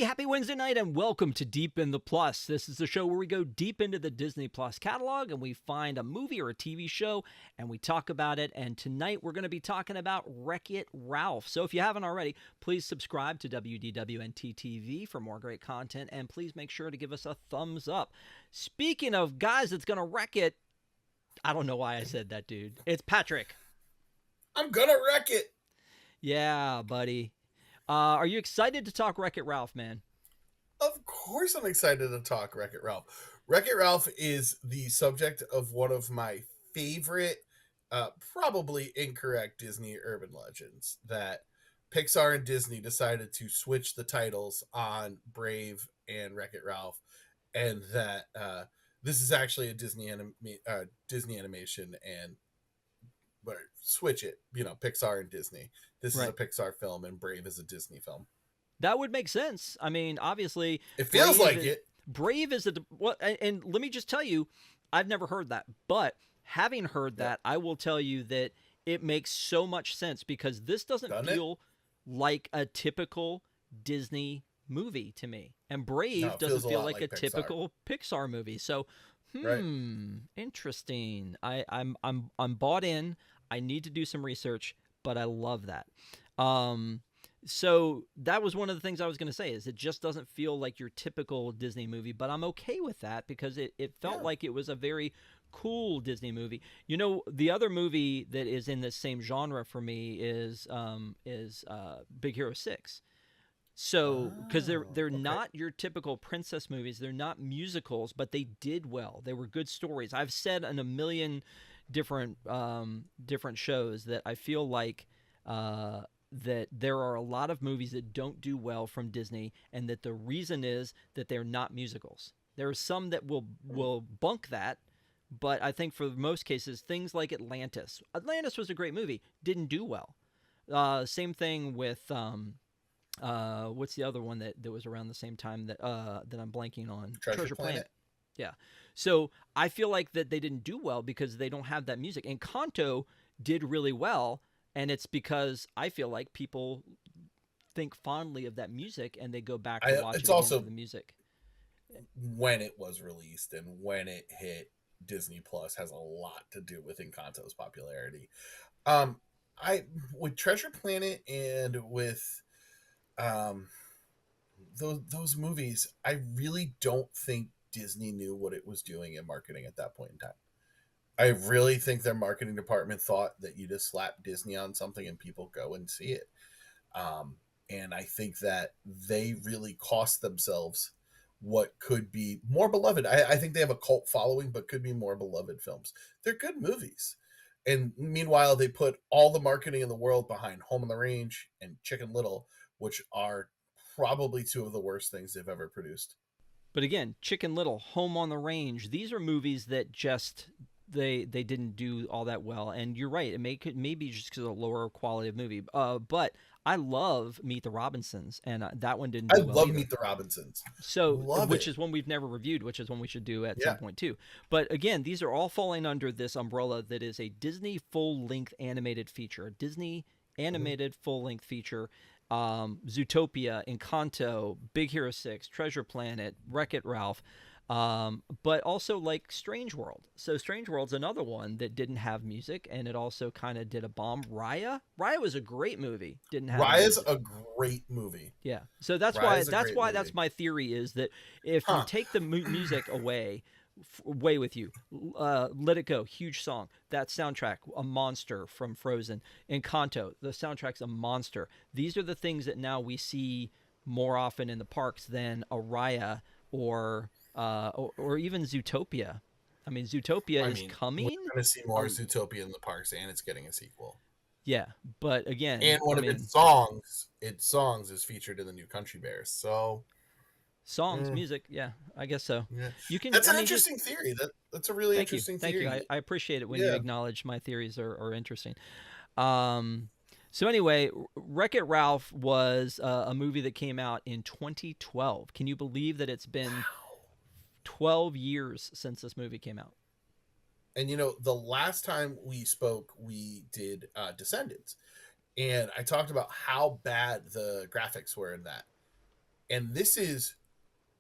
happy Wednesday night and welcome to Deep in the Plus. This is the show where we go deep into the Disney Plus catalog and we find a movie or a TV show and we talk about it. And tonight we're going to be talking about Wreck-It Ralph. So if you haven't already, please subscribe to WDWNT TV for more great content and please make sure to give us a thumbs up. Speaking of guys that's going to wreck it, I don't know why I said that, dude. It's Patrick. I'm gonna wreck it. Yeah, buddy. Are you excited to talk Wreck-It Ralph, man? Of course I'm excited to talk Wreck-It Ralph. Wreck-It Ralph is the subject of one of my favorite, probably incorrect Disney urban legends that Pixar and Disney decided to switch the titles on Brave and Wreck-It Ralph, and that this is actually a Disney animation and switch it, Pixar and Disney. This is a Pixar film and Brave is a Disney film. That would make sense. I mean, obviously, it feels like it. Brave is and let me just tell you, I've never heard that, but having heard that, I will tell you that it makes so much sense because this doesn't feel like a typical Disney movie to me, and Brave doesn't feel like a typical Pixar movie. So, interesting. I'm bought in. I need to do some research, but I love that. So that was one of the things I was going to say is it just doesn't feel like your typical Disney movie, but I'm okay with that because it felt like it was a very cool Disney movie. You know, the other movie that is in the same genre for me is Big Hero 6. So, because they're not your typical princess movies, they're not musicals, but they did well. They were good stories. I've said in a million different shows that I feel like that there are a lot of movies that don't do well from Disney, and that the reason is that they're not musicals. There are some that will bunk that, but I think for most cases, things like Atlantis. Atlantis was a great movie, didn't do well. Same thing with what's the other one that was around the same time that I'm blanking on? Treasure Planet. Yeah. So I feel like that they didn't do well because they don't have that music. And Encanto did really well, and it's because I feel like people think fondly of that music and they go back to watch it also the music. When it was released and when it hit Disney Plus has a lot to do with Encanto's popularity. With Treasure Planet and with those movies, I really don't think Disney knew what it was doing in marketing at that point in time. I really think their marketing department thought that you just slap Disney on something and people go and see it. And I think that they really cost themselves what could be more beloved. I think they have a cult following, but could be more beloved films. They're good movies. And meanwhile, they put all the marketing in the world behind Home on the Range and Chicken Little, which are probably two of the worst things they've ever produced. But again, Chicken Little, Home on the Range, these are movies that just they didn't do all that well. And you're right, it may be just because of the lower quality of movie. But I love Meet the Robinsons, and that one didn't do well love either. Meet the Robinsons. So, which is one we've never reviewed, which is one we should do at some point too. But again, these are all falling under this umbrella that is a Disney full-length animated feature. A Disney animated full-length feature. Zootopia, Encanto, Big Hero 6, Treasure Planet, Wreck-It Ralph, but also like Strange World. So Strange World's another one that didn't have music, and it also kind of did a bomb. Raya was a great movie. Didn't have Raya's music. a great movie. Yeah. So that's why that's my theory is that if you take the music away with you, Let It Go, huge song. That soundtrack, a monster from Frozen. Encanto, the soundtrack's a monster. These are the things that now we see more often in the parks than a Raya or even Zootopia. I mean, Zootopia is coming. We're going to see more Zootopia in the parks, and it's getting a sequel. Yeah, but again, and one of its songs is featured in the new Country Bears. So. Songs, music, yeah, I guess so. Yeah. You can. That's an interesting theory. That's a really interesting theory. Thank you. I appreciate it when you acknowledge my theories are interesting. So anyway, Wreck-It Ralph was a movie that came out in 2012. Can you believe that it's been 12 years since this movie came out? And the last time we spoke, we did Descendants, and I talked about how bad the graphics were in that. And this is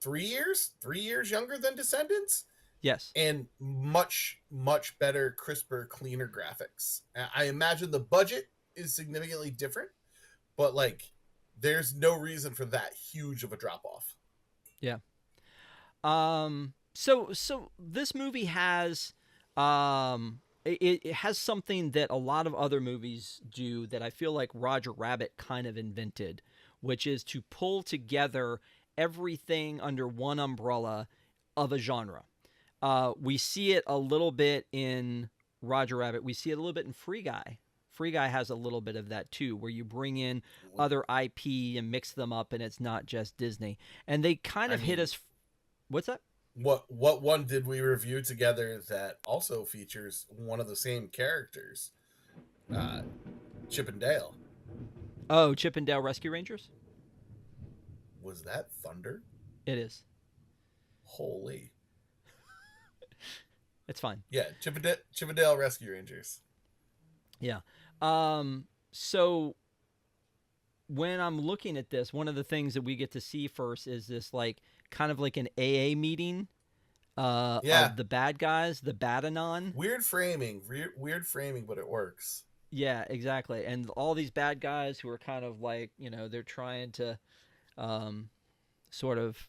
3 years younger than Descendants, Yes. and much, much better, crisper, cleaner graphics. I imagine the budget is significantly different, but like, there's no reason for that huge of a drop off. Yeah. So this movie has it has something that a lot of other movies do that I feel like Roger Rabbit kind of invented, which is to pull together everything under one umbrella of a genre. We see it a little bit in Roger Rabbit. We see it a little bit in Free Guy. Free Guy has a little bit of that too, where you bring in other IP and mix them up, and it's not just Disney. And they kind of hit us. What's that? What one did we review together that also features one of the same characters, Chip and Dale? Oh, Chip and Dale Rescue Rangers? Was that Thunder? It is. Holy. It's fine. Yeah, Chip and Dale Rescue Rangers. Yeah. So when I'm looking at this, one of the things that we get to see first is this like kind of like an AA meeting of the bad guys, the Badanon. Weird framing, but it works. Yeah, exactly. And all these bad guys who are kind of like, they're trying to sort of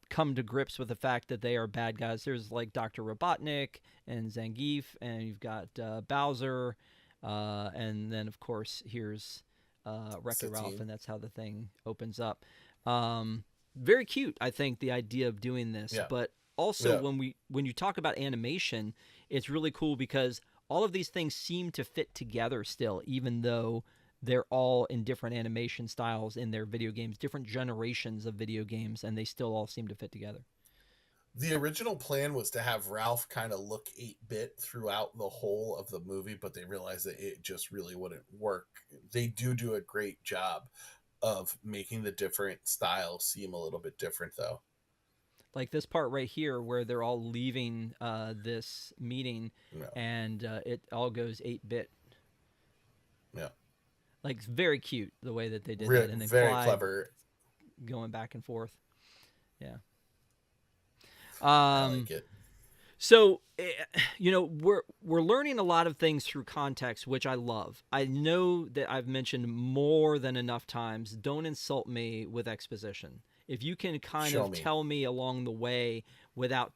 come to grips with the fact that they are bad guys. There's like Dr. Robotnik and Zangief, and you've got Bowser, and then of course here's Wreck-It Ralph, and that's how the thing opens up. Very cute, I think, the idea of doing this. Yeah. But also when you talk about animation, it's really cool because all of these things seem to fit together still, even though they're all in different animation styles in their video games, different generations of video games, and they still all seem to fit together. The original plan was to have Ralph kind of look 8-bit throughout the whole of the movie, but they realized that it just really wouldn't work. They do a great job of making the different styles seem a little bit different, though. Like this part right here where they're all leaving this meeting, and it all goes 8-bit. Yeah. Like, it's very cute the way that they did that. And then very Clyde clever. Going back and forth. Yeah. I like it. So, we're learning a lot of things through context, which I love. I know that I've mentioned more than enough times, don't insult me with exposition. If you can kind of tell me along the way without,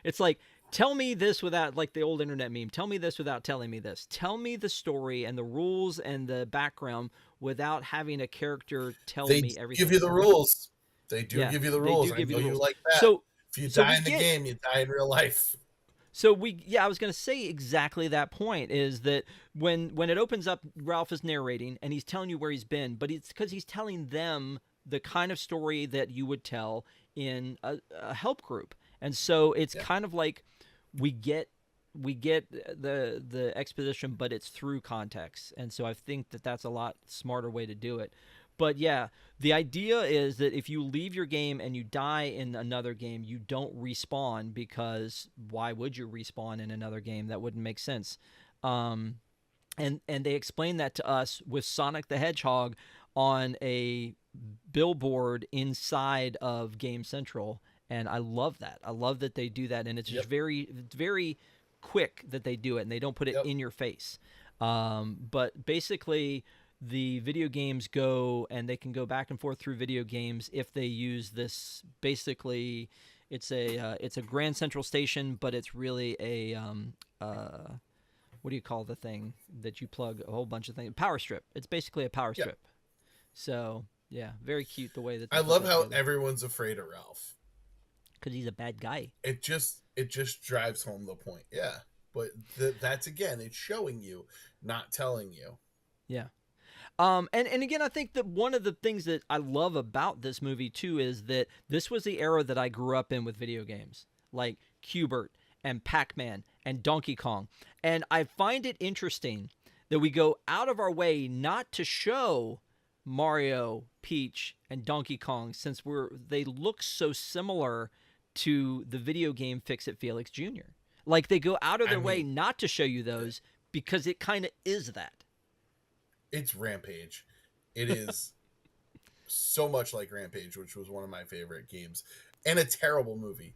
it's like, tell me this without, like the old internet meme, tell me this without telling me this. Tell me the story and the rules and the background without having a character tell me everything. They give you the rules. They do give you the rules. I know you like that. So, if you die in the game, you die in real life. So I was going to say exactly that point is that when it opens up, Ralph is narrating and he's telling you where he's been, but it's because he's telling them the kind of story that you would tell in a help group. And so it's kind of like we get the exposition, but it's through context. And so I think that that's a lot smarter way to do it. But yeah, the idea is that if you leave your game and you die in another game, you don't respawn, because why would you respawn in another game? That wouldn't make sense. And they explain that to us with Sonic the Hedgehog on a billboard inside of Game Central. And I love that. I love that they do that. And it's just very, very quick that they do it, and they don't put it in your face. But basically, the video games go, and they can go back and forth through video games if they use this. Basically, it's a Grand Central Station, but it's really a what do you call the thing that you plug a whole bunch of things? Power strip. It's basically a power strip. So yeah, very cute the way that I love how everyone's afraid of Ralph because he's a bad guy. It just drives home the point. Yeah, but that's again, it's showing you, not telling you. Yeah. And again, I think that one of the things that I love about this movie too is that this was the era that I grew up in with video games, like Q-Bert and Pac-Man and Donkey Kong. And I find it interesting that we go out of our way not to show Mario, Peach, and Donkey Kong, since they look so similar to the video game Fix-It Felix Jr. Like, they go out of their way not to show you those because it kind of is that. It's Rampage. It is. so much like Rampage, which was one of my favorite games, and a terrible movie.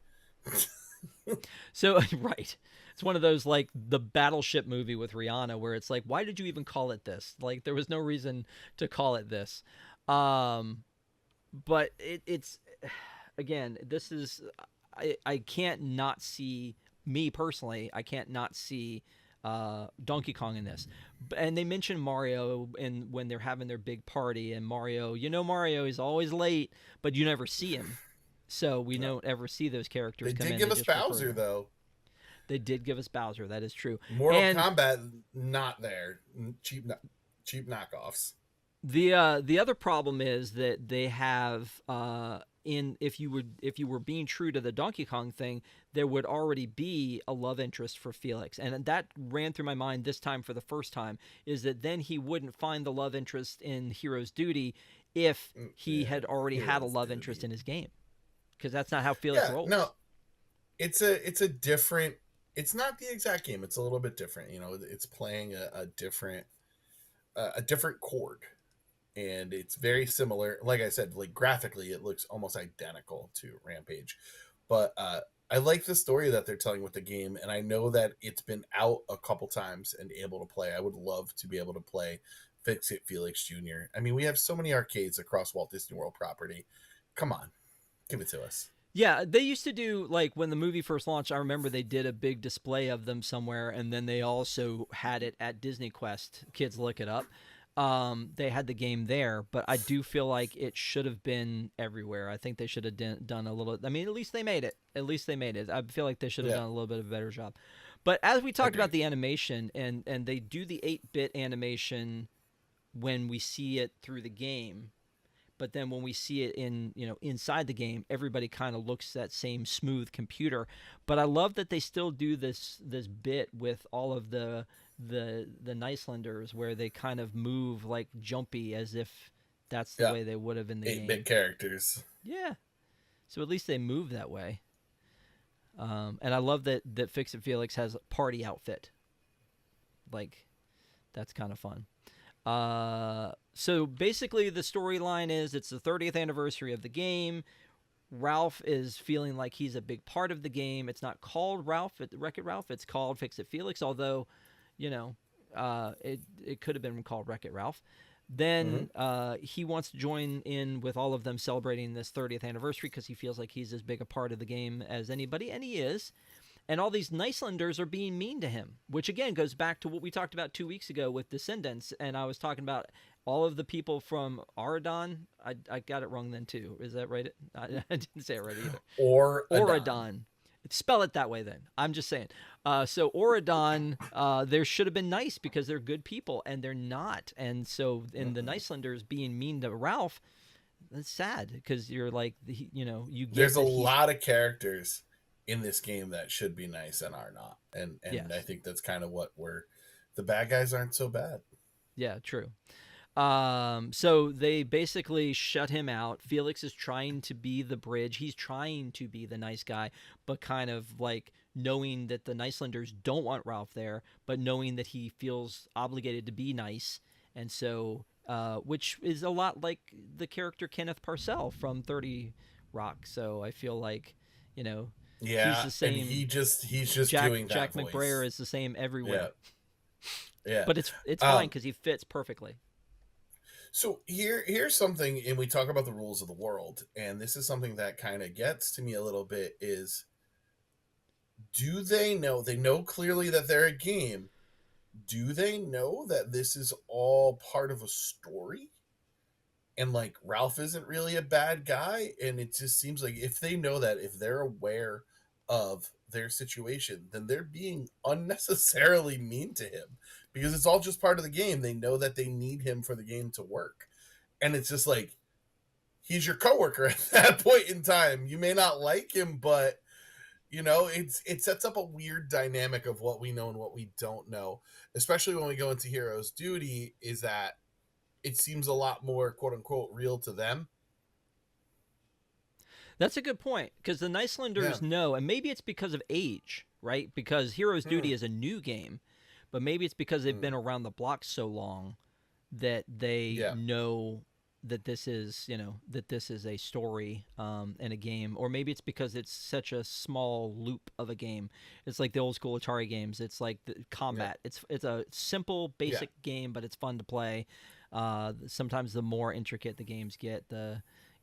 So right, it's one of those like the Battleship movie with Rihanna, where it's like, why did you even call it this? Like there was no reason to call it this. Um, but it's again, this is I can't not see me personally. I can't not see Donkey Kong in this. And they mention Mario and when they're having their big party, and Mario, Mario is always late, but you never see him. So we No. don't ever see those characters They come did in. give They us just refer to Bowser them. though. They did give us Bowser. That is true. Mortal And Kombat not there. Cheap knockoffs. the other problem is that they have if you were being true to the Donkey Kong thing, there would already be a love interest for Felix, and that ran through my mind this time for the first time. Is that then he wouldn't find the love interest in Hero's Duty if he had already had a love interest in his game, because that's not how Felix rolls. No, it's a different. It's not the exact game. It's a little bit different. It's playing a different chord, and it's very similar. Like I said, like graphically, it looks almost identical to Rampage, but I like the story that they're telling with the game, and I know that it's been out a couple times and able to play. I would love to be able to play Fix It Felix Jr. I mean, we have so many arcades across Walt Disney World property. Come on, give it to us. Yeah, they used to do, like, when the movie first launched, I remember they did a big display of them somewhere, and then they also had it at Disney Quest. Kids, look it up. They had the game there, but I do feel like it should have been everywhere. I think they should have done a little... I mean, at least they made it. I feel like they should have done a little bit of a better job. But as we talked about the animation, and they do the 8-bit animation when we see it through the game, but then when we see it inside the game, everybody kind of looks that same smooth computer. But I love that they still do this bit with all of the Nicelanders, where they kind of move like jumpy, as if that's the way they would have in the 8-bit game. characters. Yeah. So at least they move that way. And I love that Fix It Felix has a party outfit. Like, that's kind of fun. So basically the storyline is it's the 30th anniversary of the game. Ralph is feeling like he's a big part of the game. It's not called Wreck-It Ralph. It's called Fix It Felix, although, it could have been called Wreck-It Ralph. Then he wants to join in with all of them celebrating this 30th anniversary because he feels like he's as big a part of the game as anybody, and he is. And all these Nicelanders are being mean to him, which again goes back to what we talked about 2 weeks ago with Descendants. And I was talking about all of the people from Auradon. I got it wrong then too. Is that right? I didn't say it right either. Auradon. Spell it that way then. I'm just saying. So Auradon, there should have been nice because they're good people, and they're not. And so in the Nicelanders being mean to Ralph, that's sad because you're like, you get there's a lot of characters in this game that should be nice and are not, and yes. I think that's kind of what the bad guys aren't so bad. Yeah, true. So they basically shut him out. Felix is trying to be the bridge. He's trying to be the nice guy, but kind of like knowing that the Nicelanders don't want Ralph there, but knowing that he feels obligated to be nice. And so, which is a lot like the character Kenneth Parcell from 30 Rock. So I feel like, yeah, he's the same. And he's just doing that Jack voice. McBrayer is the same everywhere. Yeah. But it's fine because he fits perfectly. So here's something, and we talk about the rules of the world, and this is something that kind of gets to me a little bit, is do they know clearly that they're a game. Do they know that this is all part of a story? And like Ralph isn't really a bad guy, and it just seems like if they know that, if they're aware of their situation, then they're being unnecessarily mean to him because it's all just part of the game. They know that they need him for the game to work, and it's just like he's your coworker at that point in time. You may not like him, but it sets up a weird dynamic of what we know and what we don't know, especially when we go into Hero's Duty, is that it seems a lot more quote unquote real to them. That's a good point, because the Nicelanders know, and maybe it's because of age, right? Because Hero's Duty is a new game, but maybe it's because they've been around the block so long that they know that this is, that this is a story in a game, or maybe it's because it's such a small loop of a game. It's like the old school Atari games. It's like the combat. Yeah. It's a simple, basic Yeah. game, but it's fun to play. Sometimes the more intricate the games get,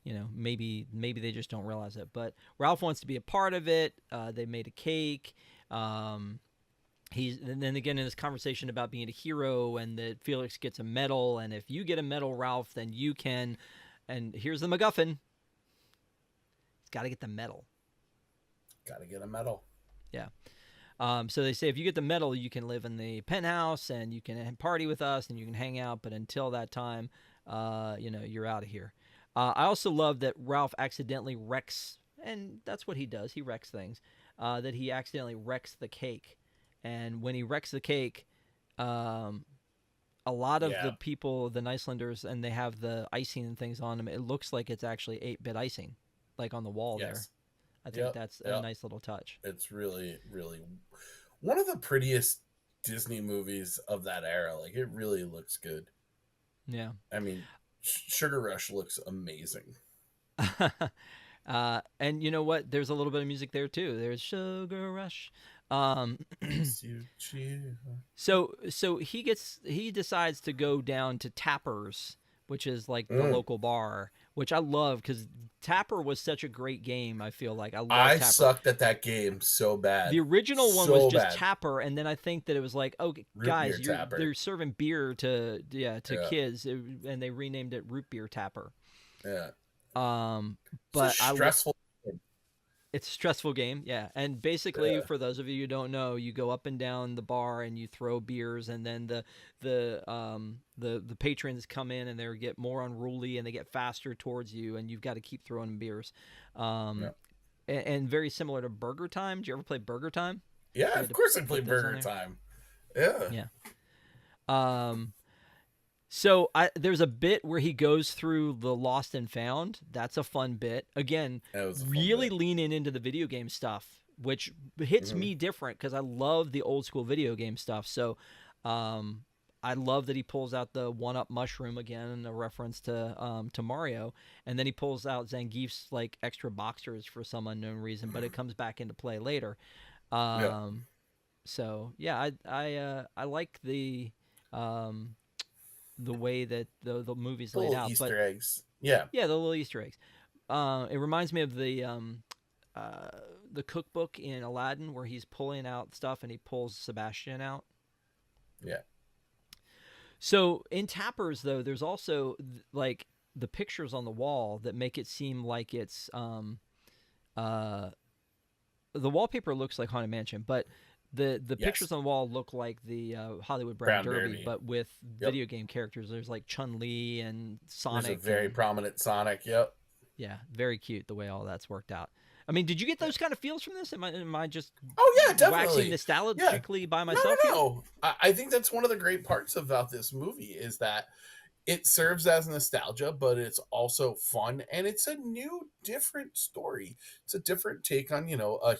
maybe they just don't realize it. But Ralph wants to be a part of it. They made a cake. And then again in this conversation about being a hero, and that Felix gets a medal, and if you get a medal, Ralph, then you can. And here's the MacGuffin. He's got to get the medal. Got to get a medal. Yeah. So they say if you get the medal, you can live in the penthouse and you can party with us and you can hang out. But until that time, you're out of here. I also love that Ralph accidentally wrecks, and that's what he does. He wrecks things. That he accidentally wrecks the cake. And when he wrecks the cake, a lot of the people, the Icelanders, and they have the icing and things on them, it looks like it's actually 8-bit icing, like on the wall there. I think that's a nice little touch. It's really, really one of the prettiest Disney movies of that era. Like, it really looks good. Yeah. I mean, Sugar Rush looks amazing. And you know what? There's a little bit of music there too. There's Sugar Rush. So he decides to go down to Tapper's, which is like the local bar, which I love because Tapper was such a great game. I feel like I Tapper. Sucked at that game so bad. The original one was just Tapper, and then I think that it was like, oh guys, they're serving beer to kids, and they renamed it Root Beer Tapper. Yeah. But it's a stressful. It's a stressful game, yeah. And basically, for those of you who don't know, you go up and down the bar and you throw beers, and then the patrons come in and they get more unruly and they get faster towards you, and you've got to keep throwing beers. And very similar to Burger Time. Did you ever play Burger Time? Yeah, of course I played Burger Time. Yeah. Yeah. So there's a bit where he goes through the Lost and Found. That's a fun bit. Again, really leaning into the video game stuff, which hits me different because I love the old school video game stuff. So I love that he pulls out the 1-Up mushroom again, a reference to Mario, and then he pulls out Zangief's like extra boxers for some unknown reason, but it comes back into play later. So yeah, I like the way that the movie's laid out. Easter eggs. Yeah, the little Easter eggs. It reminds me of the cookbook in Aladdin where he's pulling out stuff and he pulls Sebastian out. Yeah. So in Tappers, though, there's also like the pictures on the wall that make it seem like it's the wallpaper looks like Haunted Mansion, but the pictures on the wall look like the Hollywood Brown Derby, but with video game characters. There's like Chun-Li and Sonic. There's a very prominent Sonic. Yep. Yeah, very cute the way all that's worked out. I mean, did you get those kind of feels from this? Am I just definitely waxing nostalgically by myself? No. I think that's one of the great parts about this movie is that it serves as nostalgia, but it's also fun, and it's a new, different story. It's a different take on a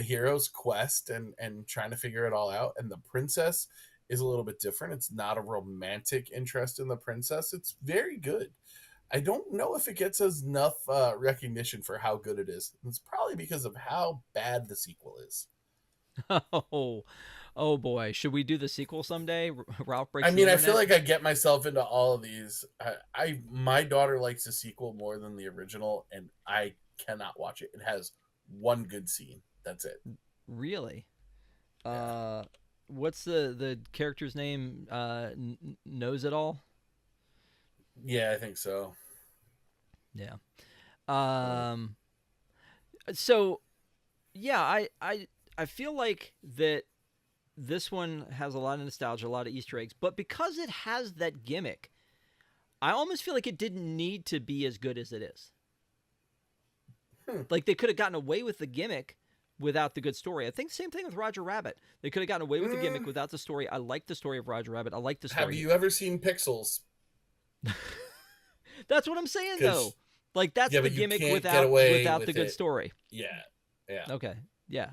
hero's quest and trying to figure it all out. And the princess is a little bit different. It's not a romantic interest in the princess. It's very good. I don't know if it gets us enough recognition for how good it is. It's probably because of how bad the sequel is. Oh boy. Should we do the sequel someday? Ralph Breaks I mean, the I Internet? feel like I get myself into all of these. My daughter likes the sequel more than the original, and I cannot watch it. It has one good scene. That's it. Really? What's the character's name? Knows It All? Yeah, I think so. Yeah. So yeah, I feel like that this one has a lot of nostalgia, a lot of Easter eggs, but because it has that gimmick, I almost feel like it didn't need to be as good as it is. Like they could have gotten away with the gimmick without the good story. I think same thing with Roger Rabbit. They could have gotten away with the gimmick without the story. I like the story of Roger Rabbit. I like the story. Have you ever seen Pixels? That's what I'm saying, though. Like that's the gimmick without the good story. Yeah. Okay. Yeah.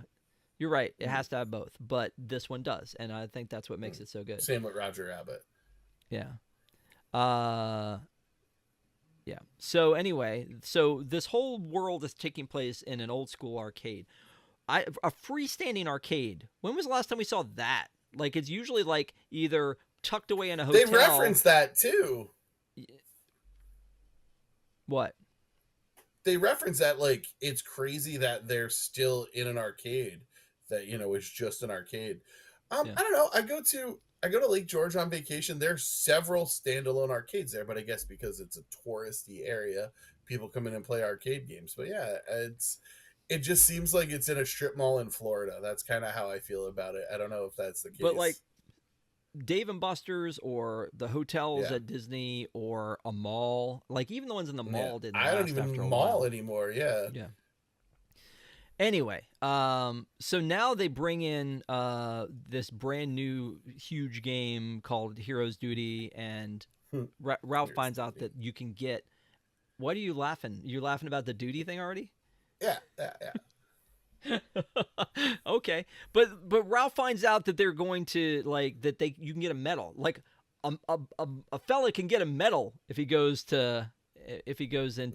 You're right. It has to have both, but this one does, and I think that's what makes it so good. Same with Roger Rabbit. Yeah. Yeah. So anyway, so this whole world is taking place in an old school arcade. A freestanding arcade. When was the last time we saw that? Like it's usually like either tucked away in a They hotel. reference that too. What? They reference that like it's crazy that they're still in an arcade that is just an arcade. Yeah. I don't know. I go to Lake George on vacation. There's several standalone arcades there, but I guess because it's a touristy area, people come in and play arcade games. But yeah, it just seems like it's in a strip mall in Florida. That's kind of how I feel about it. I don't know if that's the case. But like Dave and Buster's or the hotels Yeah. at Disney or a mall, like even the ones in the mall didn't I don't last even after a mall while. anymore. Yeah. Yeah. Anyway, so now they bring in this brand new huge game called Heroes Duty, and Ralph Here's finds out Duty. that you can get. What are you laughing? You're laughing about the duty thing already? Yeah. Yeah. Yeah. Okay, but Ralph finds out that they're going to like that you can get a medal. Like a fella can get a medal if he goes into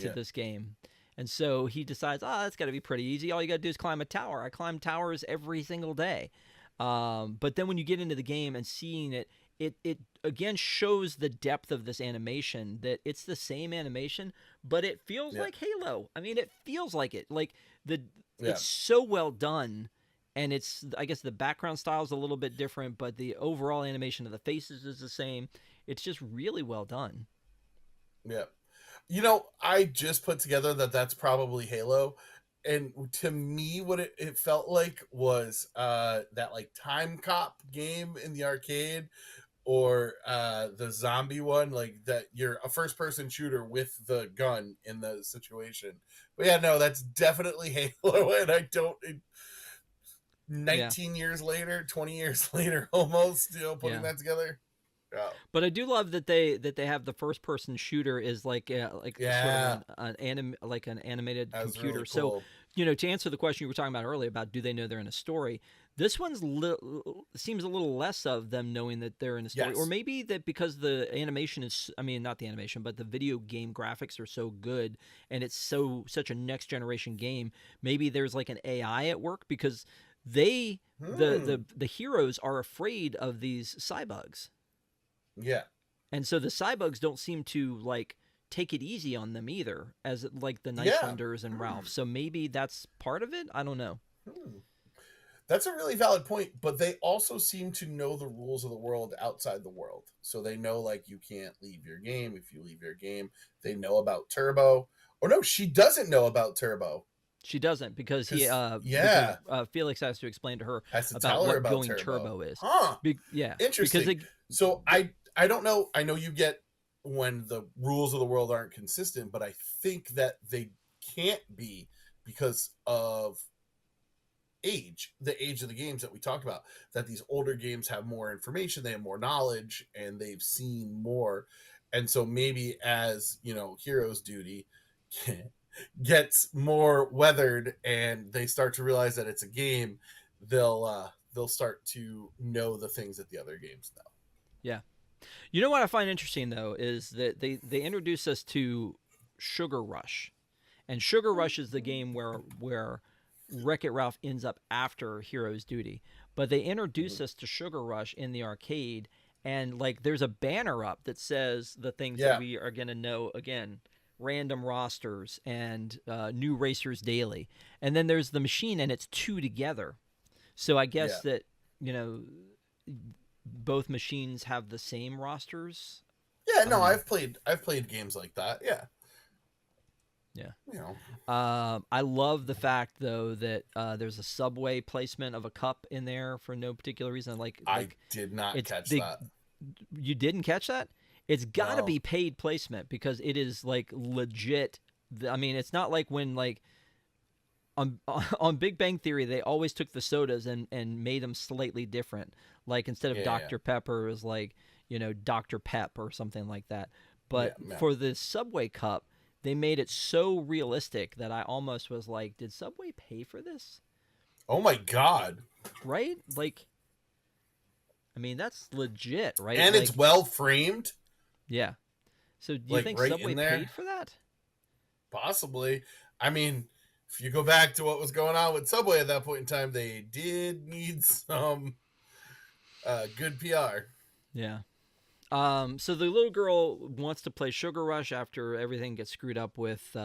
Yeah. this game. And so he decides, that's got to be pretty easy. All you got to do is climb a tower. I climb towers every single day. But then when you get into the game and seeing it, it again shows the depth of this animation, that it's the same animation, but it feels Yeah. like Halo. I mean, it feels like it. Like Yeah. it's so well done. And I guess the background style is a little bit different, but the overall animation of the faces is the same. It's just really well done. Yeah. I just put together that that's probably Halo. And to me, what it felt like was that like Time Cop game in the arcade, or the zombie one, like that you're a first person shooter with the gun in the situation. But yeah, no, that's definitely Halo. And I don't, Yeah. 19 years later, 20 years later, almost, putting Yeah. that together. Yeah. But I do love that they have the first person shooter is like Yeah. sort of like an animated That was computer. really So cool. to answer the question you were talking about earlier about do they know they're in a story, this one's seems a little less of them knowing that they're in a story, or Yes. maybe that because the animation is, I mean, not the animation, but the video game graphics are so good and it's such a next generation game. Maybe there's like an AI at work because the heroes are afraid of these cybugs. Yeah. And so the cybugs don't seem to like take it easy on them either, as like the Yeah. Nicelanders and Ralph. So maybe that's part of it. I don't know. That's a really valid point, but they also seem to know the rules of the world outside the world. So they know, like, you can't leave your game. If you leave your game, they know about Turbo. Or no, she doesn't know about Turbo. She doesn't because Felix has to explain to her Has to about tell her what about going Turbo. is. Huh. Yeah, Interesting. because So I don't know. I know you get when the rules of the world aren't consistent, but I think that they can't be because of the age of the games that we talked about, that these older games have more information, they have more knowledge, and they've seen more. And so maybe as Heroes Duty gets more weathered and they start to realize that it's a game, they'll start to know the things that the other games know. yeah. You know what I find interesting though is that they introduce us to Sugar Rush, and Sugar Rush is the game where Wreck-It Ralph ends up after Heroes Duty. But they introduce us to Sugar Rush in the arcade, and like there's a banner up that says the things that we are going to know again: random rosters and new racers daily. And then there's the machine, and it's two together. So I guess that both machines have the same rosters. Yeah, no, I've played games like that. Yeah. Yeah. I love the fact though that there's a Subway placement of a cup in there for no particular reason. I did not catch that. You didn't catch that? It's got to No. be paid placement because it is like legit. I mean, it's not like when like on Big Bang Theory they always took the sodas and made them slightly different. Like instead of Dr. Pepper, it was like Dr. Pep or something like that. But for the Subway cup, they made it so realistic that I almost was like, did Subway pay for this? Oh my God. Right? Like, I mean, that's legit, right? And like, it's well framed. Yeah. So do you like think right Subway in there. paid for that? Possibly. I mean, if you go back to what was going on with Subway at that point in time, they did need some good PR. Yeah. So the little girl wants to play Sugar Rush after everything gets screwed up with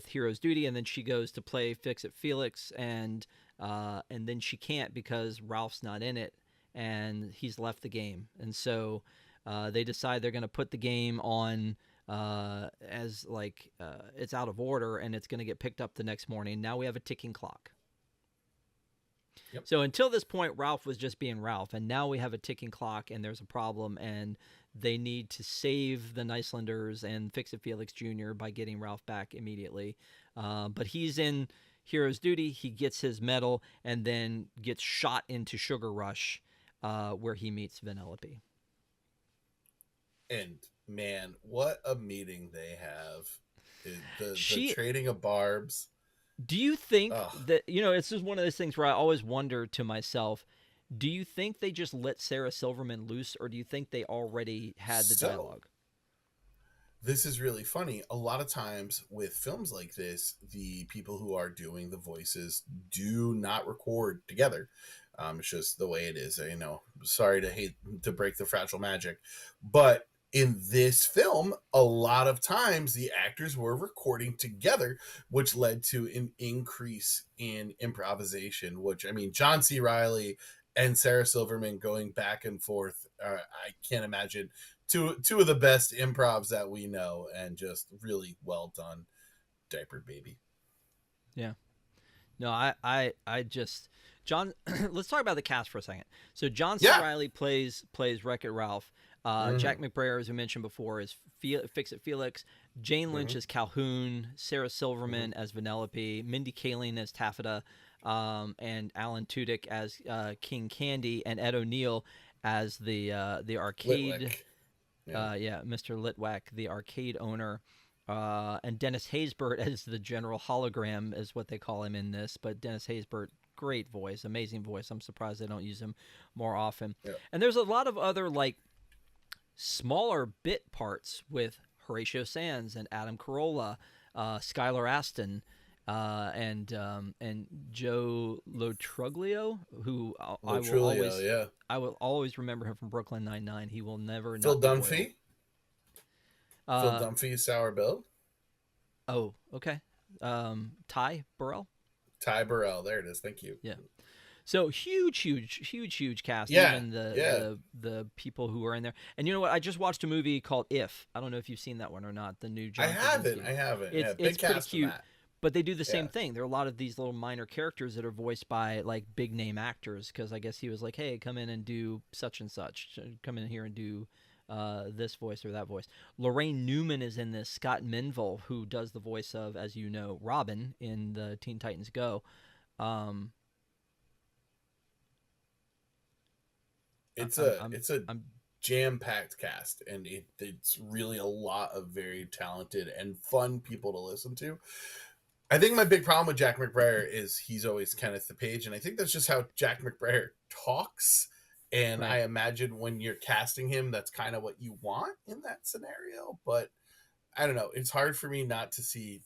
Hero's Duty, and then she goes to play Fix It Felix, and then she can't because Ralph's not in it, and he's left the game, and so they decide they're going to put the game on as like it's out of order, and it's going to get picked up the next morning. Now we have a ticking clock. Yep. So until this point, Ralph was just being Ralph, and now we have a ticking clock, and there's a problem, and they need to save the Nicelanders and Fix It Felix Jr. by getting Ralph back immediately. But he's in Hero's Duty. He gets his medal and then gets shot into Sugar Rush, where he meets Vanellope. And man, what a meeting they have. The trading of barbs. Do you think that, it's just one of those things where I always wonder to myself, do you think they just let Sarah Silverman loose, or do you think they already had the dialogue? This is really funny. A lot of times with films like this, the people who are doing the voices do not record together. It's just the way it is. Sorry to break the fragile magic, but in this film, a lot of times the actors were recording together, which led to an increase in improvisation, which, I mean, John C. Reilly and Sarah Silverman going back and forth. I can't imagine two of the best improvs that we know, and just really well done. Diaper baby. Yeah. No, I just, John, let's talk about the cast for a second. So John C. Reilly plays Wreck-It Ralph. Jack McBrayer, as we mentioned before, is Fix It Felix. Jane Lynch as Calhoun. Sarah Silverman as Vanellope. Mindy Kaling as Taffeta. And Alan Tudyk as King Candy. And Ed O'Neill as the arcade. Mr. Litwack, the arcade owner. And Dennis Haysbert as the General Hologram is what they call him in this. But Dennis Haysbert, great voice, amazing voice. I'm surprised they don't use him more often. Yeah. And there's a lot of other smaller bit parts with Horatio Sands and Adam Carolla, Skylar Aston, and Joe Lotruglio, who I will always remember him from Brooklyn Nine-Nine. He will never Phil not be Dunphy. Phil Dunphy, Sour Bill. Oh, okay. Ty Burrell. Ty Burrell, there it is. Thank you. Yeah. So huge cast. Yeah, even the people who are in there. And you know what? I just watched a movie called If. I don't know if you've seen that one or not. The new John Krasinski. I haven't. It's pretty cute. But they do the same thing. There are a lot of these little minor characters that are voiced by big name actors, because I guess he was like, hey, come in and do such and such. Come in here and do this voice or that voice. Lorraine Newman is in this. Scott Menville, who does the voice of, as you know, Robin in the Teen Titans Go. It's a jam-packed cast, and it's really a lot of very talented and fun people to listen to. I think my big problem with Jack McBrayer is he's always Kenneth the Page, and I think that's just how Jack McBrayer talks. And right. I imagine when you're casting him, that's kind of what you want in that scenario. But I don't know. It's hard for me not to see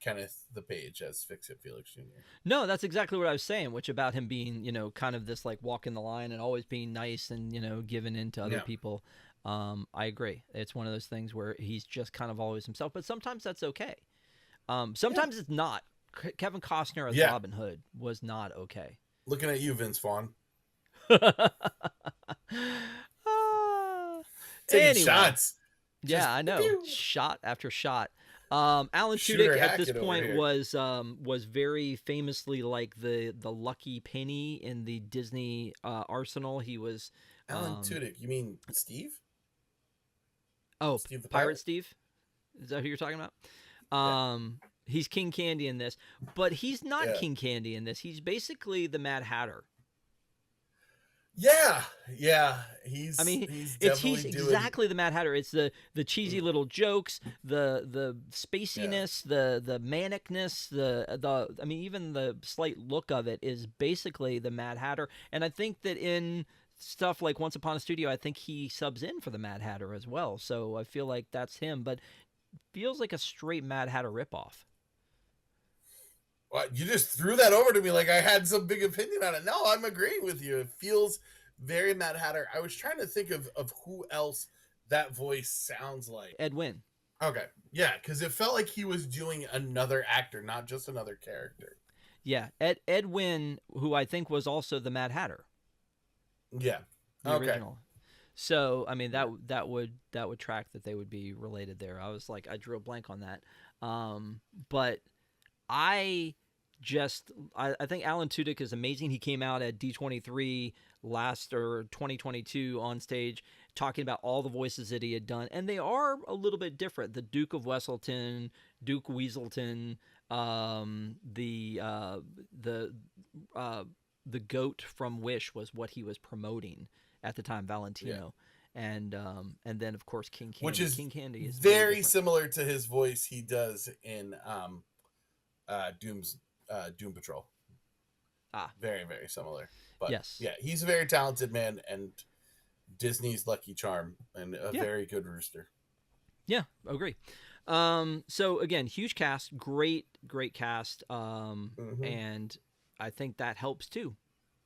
Kenneth the Page as Fix It Felix Jr. No, that's exactly what I was saying, which about him being, kind of this walking the line and always being nice and, giving in to other people. I agree. It's one of those things where he's just kind of always himself, but sometimes that's okay. Sometimes it's not. Kevin Costner as Robin Hood was not okay. Looking at you, Vince Vaughn. Taking shots. Yeah, I know. Shot after shot. Alan Tudyk at this point was very famously like the lucky penny in the Disney arsenal. He was Alan Tudyk. You mean Steve? Oh, Steve the Pirate Steve? Is that who you're talking about? He's King Candy in this, but he's not King Candy in this. He's basically the Mad Hatter. Yeah. He's exactly the Mad Hatter. It's the cheesy little jokes, the spaciness, the manicness, even the slight look of it is basically the Mad Hatter. And I think that in stuff like Once Upon a Studio, I think he subs in for the Mad Hatter as well. So I feel like that's him, but feels like a straight Mad Hatter ripoff. Well, you just threw that over to me like I had some big opinion on it. No, I'm agreeing with you. It feels very Mad Hatter. I was trying to think of who else that voice sounds like. Ed Wynn. Okay. Yeah, because it felt like he was doing another actor, not just another character. Yeah, Ed Wynn, who I think was also the Mad Hatter. Yeah. The original. So I mean that would track that they would be related there. I was like, I drew a blank on that. But I think Alan Tudyk is amazing. He came out at D23 last or 2022 on stage talking about all the voices that he had done, and they are a little bit different. The Duke of Wesselton, Duke Weaselton, the goat from Wish was what he was promoting at the time, Valentino. Yeah. And then of course King Candy. Which is King Candy is very similar to his voice he does in Doom Patrol. Very, very similar. But yes. Yeah, he's a very talented man and Disney's lucky charm and a very good rooster. Yeah, agree. So again, huge cast, great cast. And I think that helps too.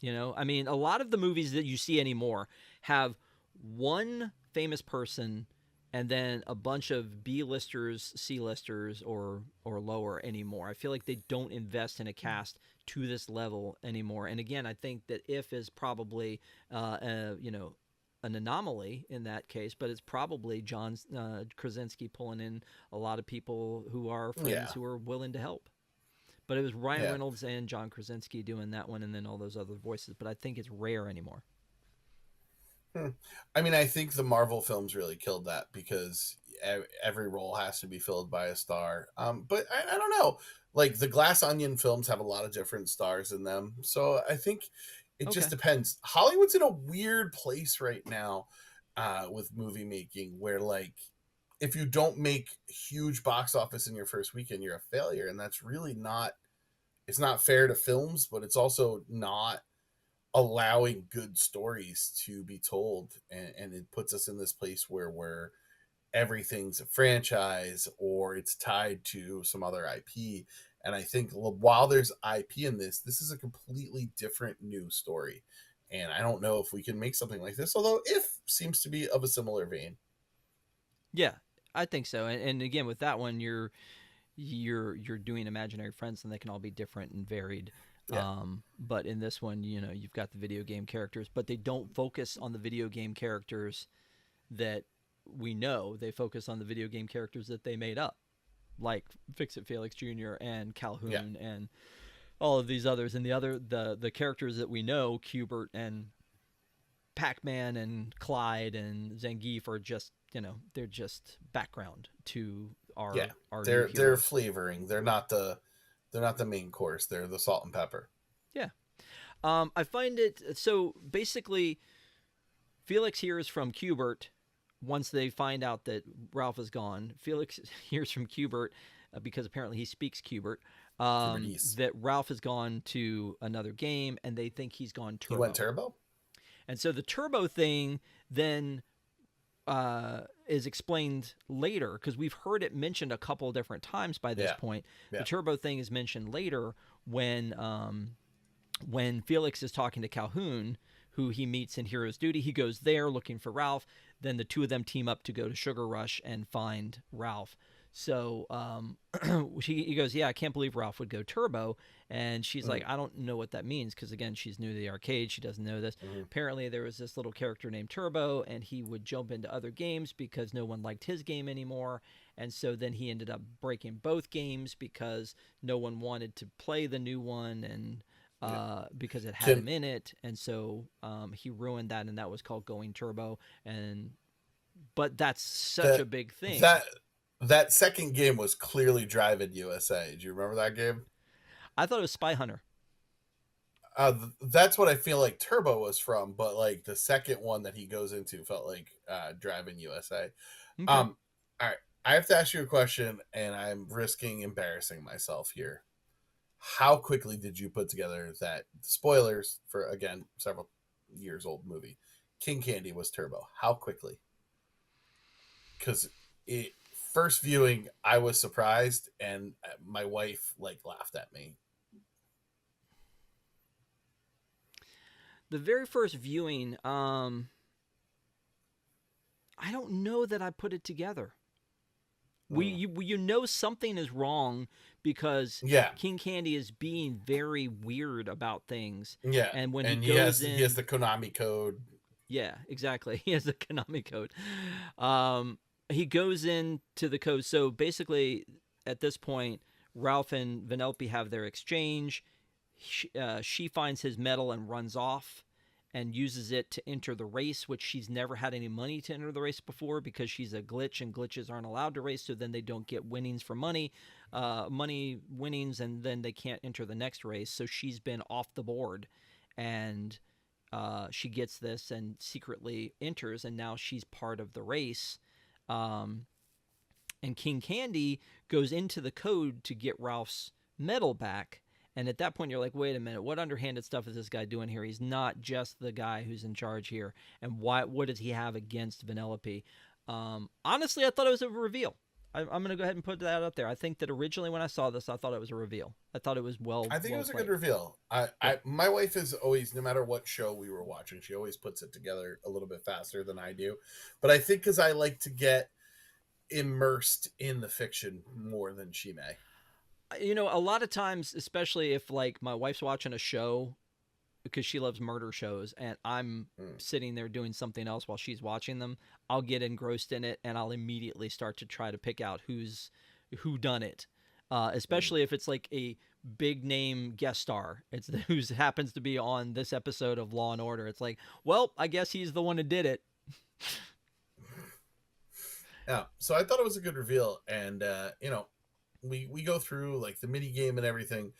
You know, I mean, a lot of the movies that you see anymore have one famous person and then a bunch of B-listers, C-listers, or lower anymore. I feel like they don't invest in a cast to this level anymore. And again, I think that If is probably, an anomaly in that case, but it's probably John Krasinski pulling in a lot of people who are friends who are willing to help. But it was Ryan Reynolds and John Krasinski doing that one, and then all those other voices. But I think it's rare anymore. I mean, I think the Marvel films really killed that because every role has to be filled by a star. But I don't know. Like the Glass Onion films have a lot of different stars in them. So I think it just depends. Hollywood's in a weird place right now with movie making where like if you don't make huge box office in your first weekend, you're a failure. And that's really not, it's not fair to films, but it's also not allowing good stories to be told. And it puts us in this place where everything's a franchise or it's tied to some other IP. And I think while there's IP in this is a completely different new story. And I don't know if we can make something like this, although If seems to be of a similar vein. Yeah, I think so. And again, with that one, you're doing imaginary friends, and they can all be different and varied. Yeah. But in this one, you know, you've got the video game characters, but they don't focus on the video game characters that we know. They focus on the video game characters that they made up, like Fix-It Felix Jr. and Calhoun and all of these others. And the characters that we know, Q-Bert and Pac-Man and Clyde and Zangief are just, you know, they're just background to our they're flavoring. They're not the main course. They're the salt and pepper. Yeah. I find it so basically Felix hears from Q-Bert once they find out that Ralph is gone. Felix hears from Q-Bert because apparently he speaks Q-Bert. That Ralph has gone to another game and they think he's gone turbo. He went turbo? And so the turbo thing then is explained later because we've heard it mentioned a couple of different times by this point. Yeah. The turbo thing is mentioned later when Felix is talking to Calhoun, who he meets in Hero's Duty. He goes there looking for Ralph. Then the two of them team up to go to Sugar Rush and find Ralph. So he goes, yeah, I can't believe Ralph would go turbo. And she's like, I don't know what that means because, again, she's new to the arcade. She doesn't know this. Apparently, there was this little character named Turbo, and he would jump into other games because no one liked his game anymore. And so then he ended up breaking both games because no one wanted to play the new one and because it had him in it. And so he ruined that, and that was called Going Turbo. But that's such a big thing. That second game was clearly Driving USA. Do you remember that game? I thought it was Spy Hunter. That's what I feel like Turbo was from, but like the second one that he goes into felt like Driving USA. Okay. All right, I have to ask you a question, and I'm risking embarrassing myself here. How quickly did you put together that? Spoilers for again several years old movie. King Candy was Turbo. How quickly? Because it first viewing, I was surprised, and my wife like laughed at me. The very first viewing, I don't know that I put it together. You know something is wrong because Yeah, King Candy is being very weird about things. yeah, And when and he goes in, he has the Konami code. yeah, exactly. He has the Konami code. He goes into the code. So basically, at this point, Ralph and Vanellope have their exchange. She finds his medal and runs off and uses it to enter the race, which she's never had any money to enter the race before because she's a glitch and glitches aren't allowed to race. So then they don't get winnings for money winnings, and then they can't enter the next race. So she's been off the board, and she gets this and secretly enters, and now she's part of the race. And King Candy goes into the code to get Ralph's medal back. And at that point, you're like, wait a minute, what underhanded stuff is this guy doing here? He's not just the guy who's in charge here. And what does he have against Vanellope? Honestly, I thought it was a reveal. I'm going to go ahead and put that out there. I think that originally when I saw this, I thought it was a reveal. I thought it was I think well it was played. a good reveal. My wife is always, no matter what show we were watching, she always puts it together a little bit faster than I do. But I think because I like to get immersed in the fiction more than she may. You know, a lot of times, especially if like my wife's watching a show because she loves murder shows and I'm sitting there doing something else while she's watching them, I'll get engrossed in it and I'll immediately start to try to pick out who done it. Especially if it's like a big name guest star. It's who happens to be on this episode of Law and Order. It's like, well, I guess he's the one who did it. Yeah, so I thought it was a good reveal, and you know, we go through like the mini game and everything,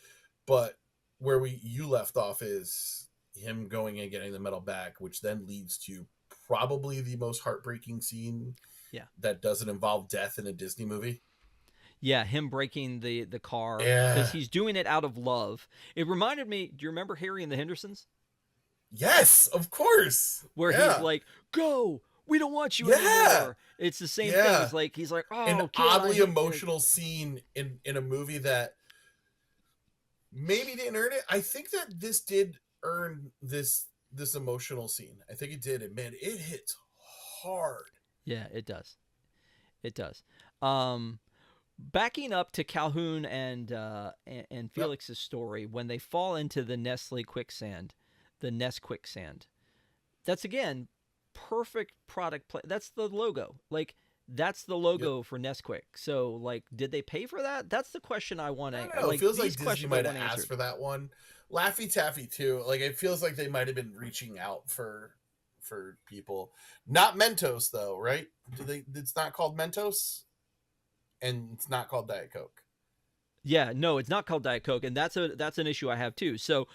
but where you left off is him going and getting the medal back, which then leads to probably the most heartbreaking scene. Yeah, that doesn't involve death in a Disney movie. Yeah, him breaking the car Yeah, because he's doing it out of love. It reminded me. Do you remember Harry and the Hendersons? yes, of course. Where he's like, "Go, we don't want you anymore." It's the same thing. It's like he's like, "Oh, an oddly emotional scene in a movie that maybe didn't earn it. I think that this did earn this emotional scene. I think it did, and man, it hits hard. Yeah, it does. It does. Backing up to Calhoun and Felix's story, when they fall into the Nestle quicksand, the Nest quicksand, that's again perfect product play. That's the logo. Like that's the logo for Nesquik. So like, did they pay for that? That's the question I want to. Like, it feels like Disney might have asked for that one. Laffy Taffy too. Like it feels like they might have been reaching out for people. Not Mentos though, right? It's not called Mentos. And it's not called Diet Coke. Yeah, no, it's not called Diet Coke, and that's an issue I have too. So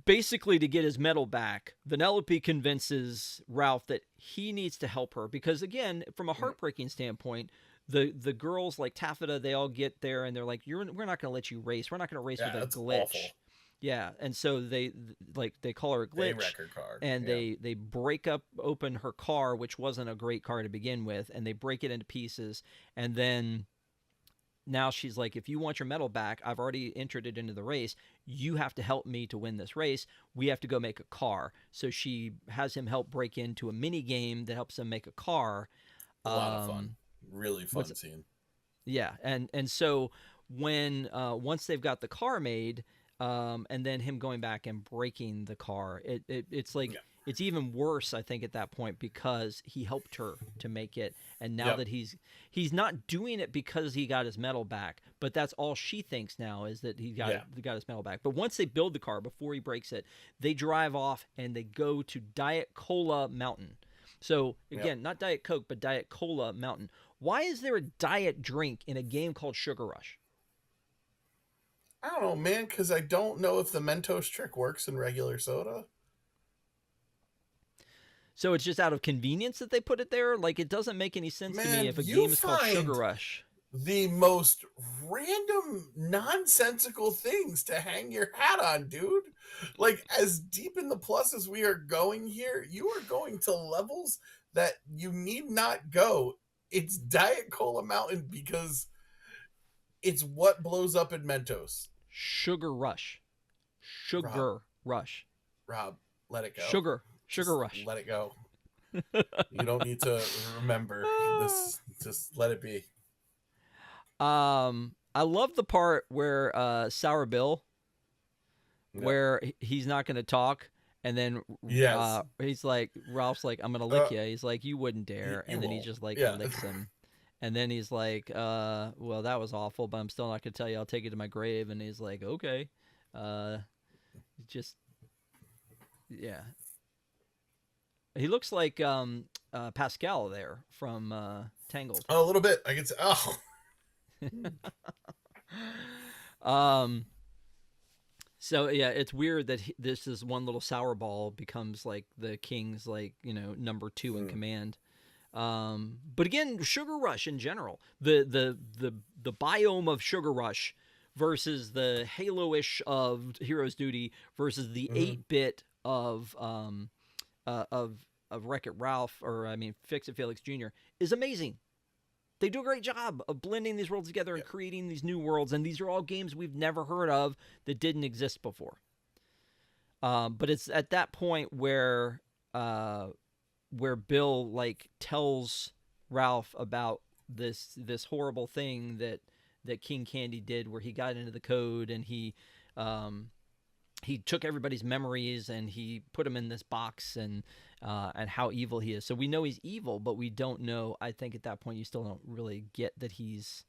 basically, to get his medal back, Vanellope convinces Ralph that he needs to help her because, again, from a heartbreaking standpoint, the girls like Taffeta, they all get there and they're like, we're not going to let you race. We're not going to race with a glitch." Awful. Yeah, and so they call her a glitch. They wreck her car. And they break open her car, which wasn't a great car to begin with, and they break it into pieces. And then now she's like, if you want your medal back, I've already entered it into the race. You have to help me to win this race. We have to go make a car. So she has him help break into a mini game that helps him make a car. A lot of fun. Really fun scene. Yeah, and so when once they've got the car made, and then him going back and breaking the car, it's like it's even worse, I think, at that point because he helped her to make it, and now that he's not doing it because he got his medal back, but that's all she thinks now is that he got his medal back. But once they build the car, before he breaks it, they drive off and they go to Diet Cola Mountain. So again, not Diet Coke, but Diet Cola Mountain. Why is there a diet drink in a game called Sugar Rush? I don't know, man, because I don't know if the Mentos trick works in regular soda. So it's just out of convenience that they put it there? Like, it doesn't make any sense to me if a game is called Sugar Rush. the most random, nonsensical things to hang your hat on, dude. Like, as deep in the plus as we are going here, you are going to levels that you need not go. It's Diet Cola Mountain because it's what blows up in Mentos. Sugar Rush. Rob, Sugar Rush. Rob, let it go. Sugar Just Rush. let it go. You don't need to remember this. Just let it be. I love the part where Sour Bill, Yep. where he's not going to talk, and then Yes. he's like, Ralph's like, I'm going to lick you. He's like, you wouldn't dare, You and then he won't. just like Yeah. licks him, and then he's like, well, that was awful, but I'm still not going to tell you. I'll take it to my grave, and he's like, okay, just yeah. He looks like Pascal there from Tangled. Oh, a little bit. I can say, So yeah, it's weird that this is one little sour ball becomes like the king's like number 2 in command. But again, Sugar Rush in general, the biome of Sugar Rush versus the Halo-ish of Hero's Duty versus the 8-bit of Wreck-It Ralph, or I mean Fix-It Felix Jr. is amazing. They do a great job of blending these worlds together and creating these new worlds, and these are all games we've never heard of that didn't exist before. But it's at that point where Bill like tells Ralph about this horrible thing that King Candy did, where he got into the code and he took everybody's memories and he put them in this box, and how evil he is. So we know he's evil, but we don't know. I think at that point you still don't really get that he's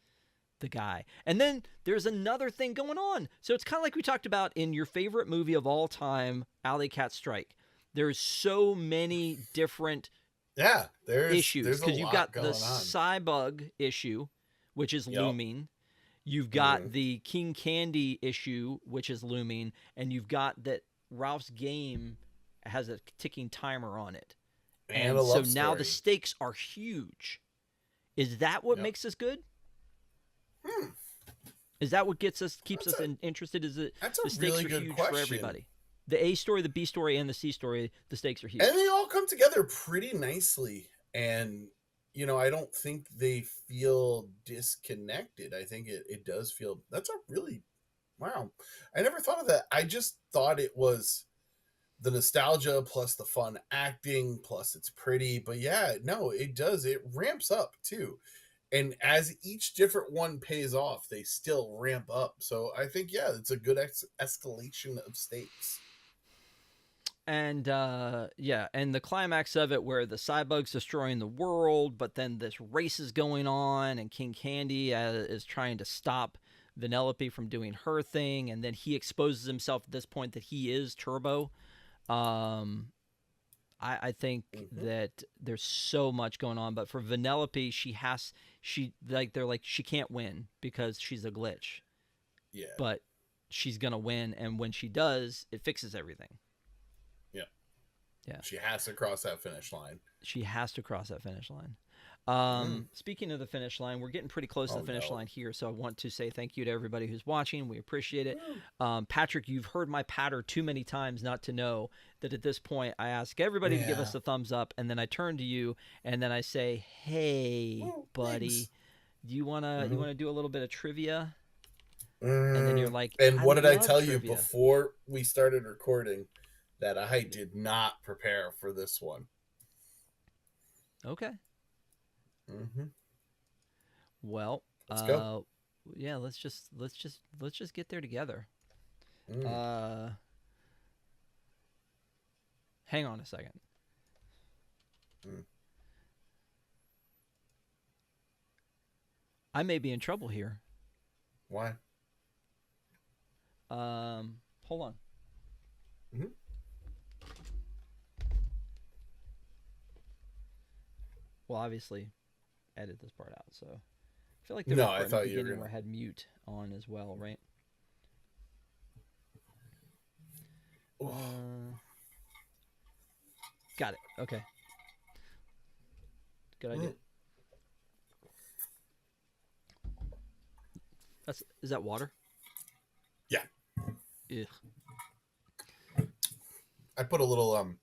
the guy. And then there's another thing going on. So it's kind of like we talked about in your favorite movie of all time, Alley Cat Strike. There's so many different issues, because you've got the Cybug issue, which is looming. You've got the King Candy issue, which is looming, and you've got that Ralph's game has a ticking timer on it. And a love so now story. the stakes are huge. Is that what makes us good? Is that what keeps us interested? Is it that's the a stakes really are good huge question for everybody? The A story, the B story, and the C story, the stakes are huge. And they all come together pretty nicely. And, I don't think they feel disconnected. I think it does feel, that's a really, wow. I never thought of that. I just thought it was the nostalgia plus the fun acting plus it's pretty. But yeah, no, it does. It ramps up too. And as each different one pays off, they still ramp up. So I think, yeah, it's a good escalation of stakes. And and the climax of it, where the Cybug's destroying the world, but then this race is going on, and King Candy is trying to stop Vanellope from doing her thing, and then he exposes himself at this point that he is Turbo. I think that there's so much going on, but for Vanellope, they're like, she can't win because she's a glitch. Yeah. But she's gonna win, and when she does, it fixes everything. Yeah. She has to cross that finish line. Speaking of the finish line, we're getting pretty close to the finish line here, so I want to say thank you to everybody who's watching. We appreciate it. Patrick, you've heard my patter too many times not to know that at this point I ask everybody to give us a thumbs up, and then I turn to you and then I say, hey, buddy, thanks. Do you wanna do a little bit of trivia? And then you're like, and what did I tell trivia. you before we started recording? That I did not prepare for this one. Okay. Well, let's go. Yeah, let's just get there together. Hang on a second. I may be in trouble here. Why? Hold on. Well, obviously, edit this part out. So, I feel like there was a part in the beginning where I had mute on as well, right? Got it. Okay. Good idea. Is that water? Yeah. Ugh. I put a little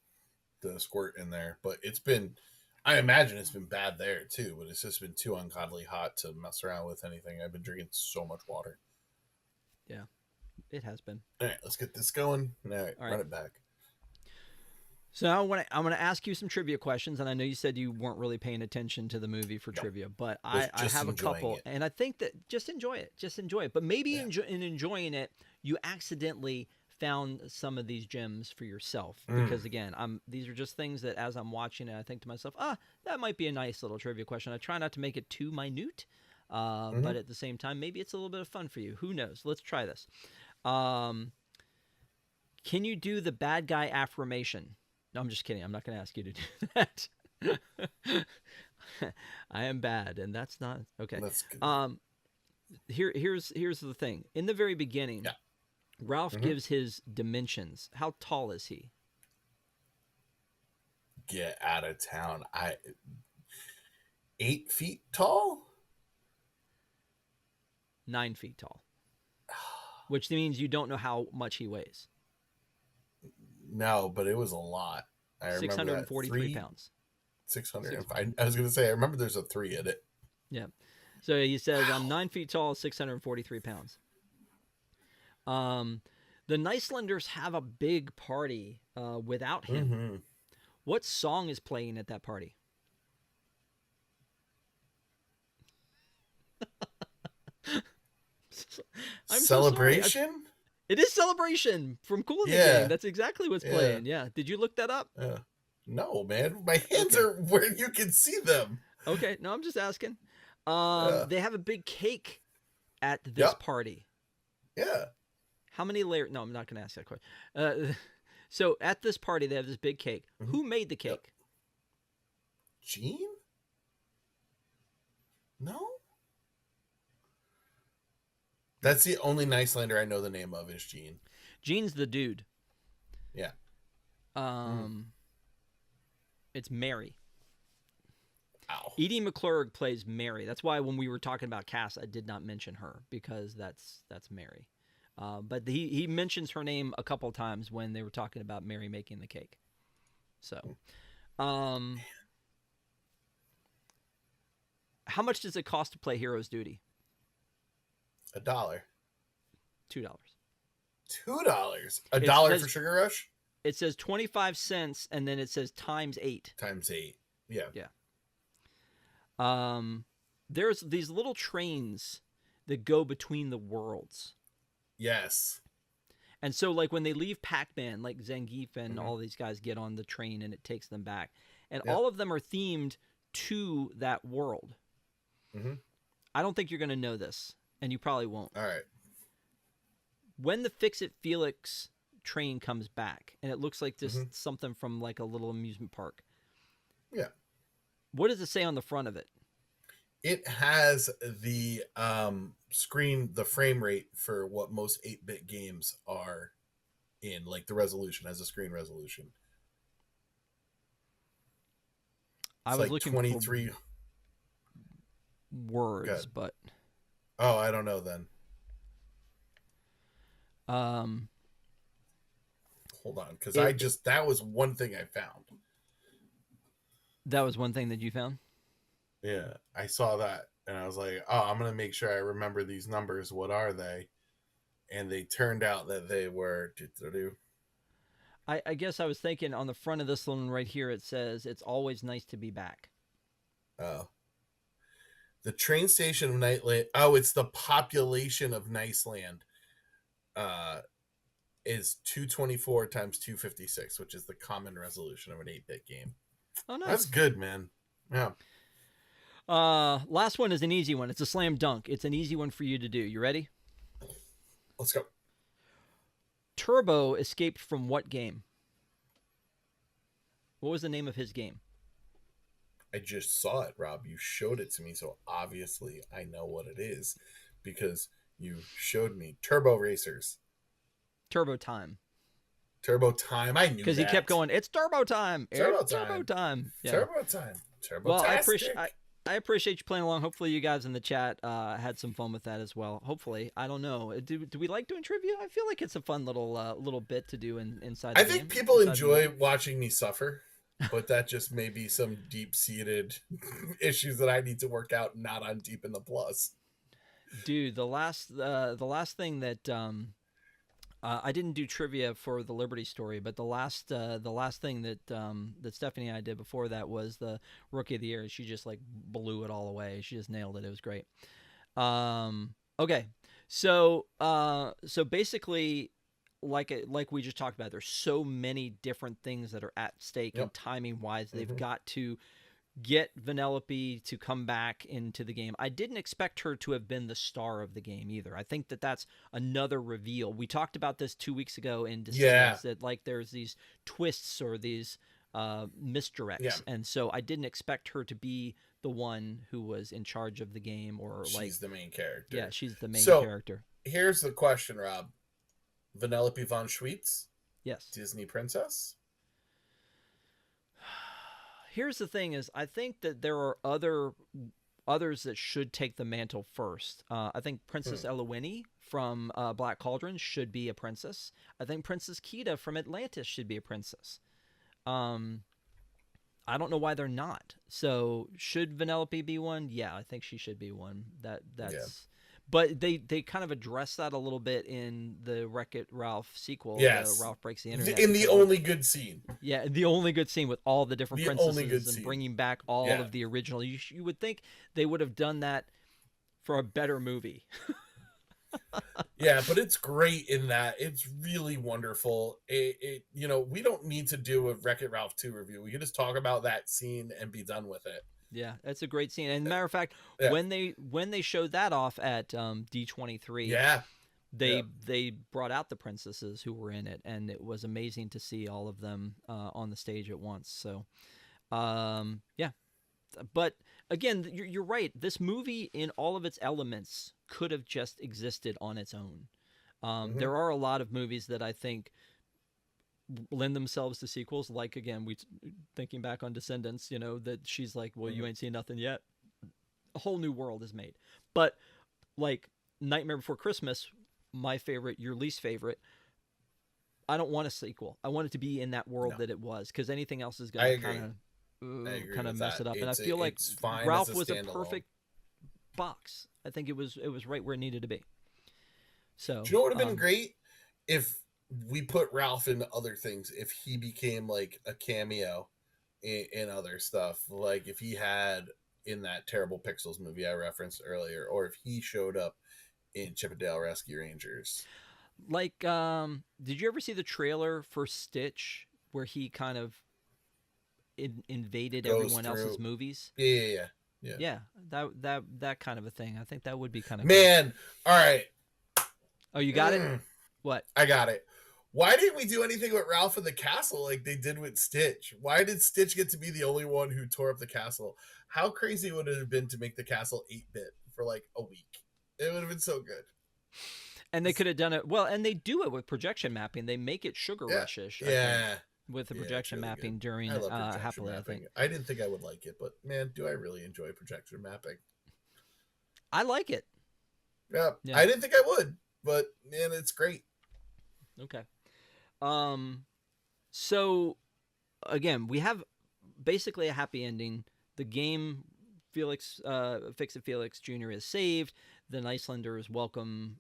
the squirt in there, but I imagine it's been bad there too, but it's just been too ungodly hot to mess around with anything. I've been drinking so much water. Yeah, it has been. All right, let's get this going. All right, run it back. So now I'm going to ask you some trivia questions, and I know you said you weren't really paying attention to the movie for trivia, but I have a couple, and I think that just enjoy it. But maybe in enjoying it, you accidentally found some of these gems for yourself, because again, these are just things that as I'm watching it, I think to myself, that might be a nice little trivia question. I try not to make it too minute, but at the same time, maybe it's a little bit of fun for you. Who knows? Let's try this. Can you do the bad guy affirmation? No, I'm just kidding. I'm not going to ask you to do that. I am bad, and that's not okay. That's good. Here's the thing. In the very beginning, Ralph gives his dimensions. How tall is he? Get out of town. 8 feet tall? 9 feet tall. Which means you don't know how much he weighs. No, but it was a lot. I remember 643 pounds. 605. I was going to say, I remember there's a 3 in it. Yeah. So he says, I'm 9 feet tall, 643 pounds. The Nicelanders have a big party without him. What song is playing at that party? Celebration? It is Celebration from Kool in the Gang. That's exactly what's playing. Yeah. Did you look that up? No, man. My hands are where you can see them. Okay. No, I'm just asking. They have a big cake at this party. Yeah. How many layers? No, I'm not going to ask that question. So at this party, they have this big cake. Who made the cake? Gene? No? That's the only Nicelander I know the name of is Gene. Gene's the dude. Yeah. It's Mary. Ow. Edie McClurg plays Mary. That's why when we were talking about cast, I did not mention her, because that's Mary. But he mentions her name a couple times when they were talking about Mary making the cake. So, how much does it cost to play Hero's Duty? $1. $2. $2? $1 for Sugar Rush? It says 25 cents, and then it says times 8. Times 8. Yeah. Yeah. There's these little trains that go between the worlds. Yes. And so, like, when they leave Pac-Man, like Zangief and all these guys get on the train and it takes them back. And all of them are themed to that world. I don't think you're going to know this, and you probably won't. All right. When the Fix-It Felix train comes back, and it looks like just something from, like, a little amusement park. Yeah. What does it say on the front of it? It has the the frame rate for what most 8-bit games are in, like the resolution has a screen resolution. I was like looking 23 for words, but I don't know then. Hold on, because that was one thing I found. That was one thing that you found? Yeah, I saw that, and I was like, I'm going to make sure I remember these numbers. What are they? And they turned out that they were... I guess I was thinking on the front of this one right here, it says, it's always nice to be back. Oh. The train station of Nightland... Oh, it's the population of Niceland. Is 224 times 256, which is the common resolution of an 8-bit game. Oh, nice. That's good, man. Yeah. Last one is an easy one. It's a slam dunk. It's an easy one for you to do. You ready? Let's go. Turbo escaped from what game? What was the name of his game? I just saw it, Rob. You showed it to me, so obviously I know what it is because you showed me. Turbo Racers. Turbo Time. Turbo Time. I knew because he kept going. It's Turbo Time. Turbo Turbo Time. Yeah. Turbo Time. Turbo. Well, I appreciate you playing along. Hopefully, you guys in the chat had some fun with that as well. Hopefully, I don't know. Do we like doing trivia? I feel like it's a fun little bit to do inside the I game. think people enjoy watching me suffer, but that just may be some deep-seated issues that I need to work out, not on Deep in the Plus. Dude, the last thing that I didn't do trivia for the Liberty story, but the last thing that that Stephanie and I did before that was the Rookie of the Year. She just like blew it all away. She just nailed it. It was great. Okay, so basically, like we just talked about, there's so many different things that are at stake, and timing wise, they've got to get Vanellope to come back into the game. I didn't expect her to have been the star of the game either. I think that that's another reveal. We talked about this 2 weeks ago in Descendants, that like there's these twists or these misdirects, and so I didn't expect her to be the one who was in charge of the game, or she's the main character. Yeah, she's the main character. Here's the question, Rob. Vanellope von Schweetz? Yes. Disney princess? Here's the thing: is I think that there are others that should take the mantle first. I think Princess Eowyn from Black Cauldron should be a princess. I think Princess Kida from Atlantis should be a princess. I don't know why they're not. So should Vanellope be one? Yeah, I think she should be one. That's. But they kind of address that a little bit in the Wreck-It Ralph sequel. Yes. Ralph Breaks the Internet. In the only good scene. Yeah, the only good scene with all the different princesses and bringing back all of the original. You would think they would have done that for a better movie. Yeah, but it's great in that. It's really wonderful. We don't need to do a Wreck-It Ralph 2 review. We can just talk about that scene and be done with it. Yeah, that's a great scene. And matter of fact, when they showed that off at D23, they brought out the princesses who were in it, and it was amazing to see all of them on the stage at once. So, but again, you're right. This movie, in all of its elements, could have just existed on its own. There are a lot of movies that I think lend themselves to sequels, like again we thinking back on Descendants, that she's like, well, you ain't seen nothing yet, a whole new world is made. But like Nightmare Before Christmas, my favorite, your least favorite, I don't want a sequel. I want it to be in that world that it was, because anything else is gonna kind of mess it up. And I feel like Ralph was a perfect box. I think it was right where it needed to be. So do you know what would have been great if we put Ralph into other things, if he became like a cameo in other stuff, like if he had in that terrible Pixels movie I referenced earlier, or if he showed up in Chip 'n Dale Rescue Rangers. Like, did you ever see the trailer for Stitch where he kind of invaded everyone else's movies? Yeah. That kind of a thing. I think that would be kind of cool. All right. Oh, you got it? What? I got it. Why didn't we do anything with Ralph in the castle like they did with Stitch? Why did Stitch get to be the only one who tore up the castle? How crazy would it have been to make the castle 8-bit for like a week? It would have been so good. And they could have done it well, and they do it with projection mapping. They make it Sugar Rush-ish. With the projection really mapping good. during Happily, mapping. I think. I didn't think I would like it, but man, do I really enjoy projection mapping? I like it. Yeah. I didn't think I would, but man, it's great. Okay. So again, we have basically a happy ending. The game, Felix, Fix-It Felix Jr. is saved. The Icelanders welcome,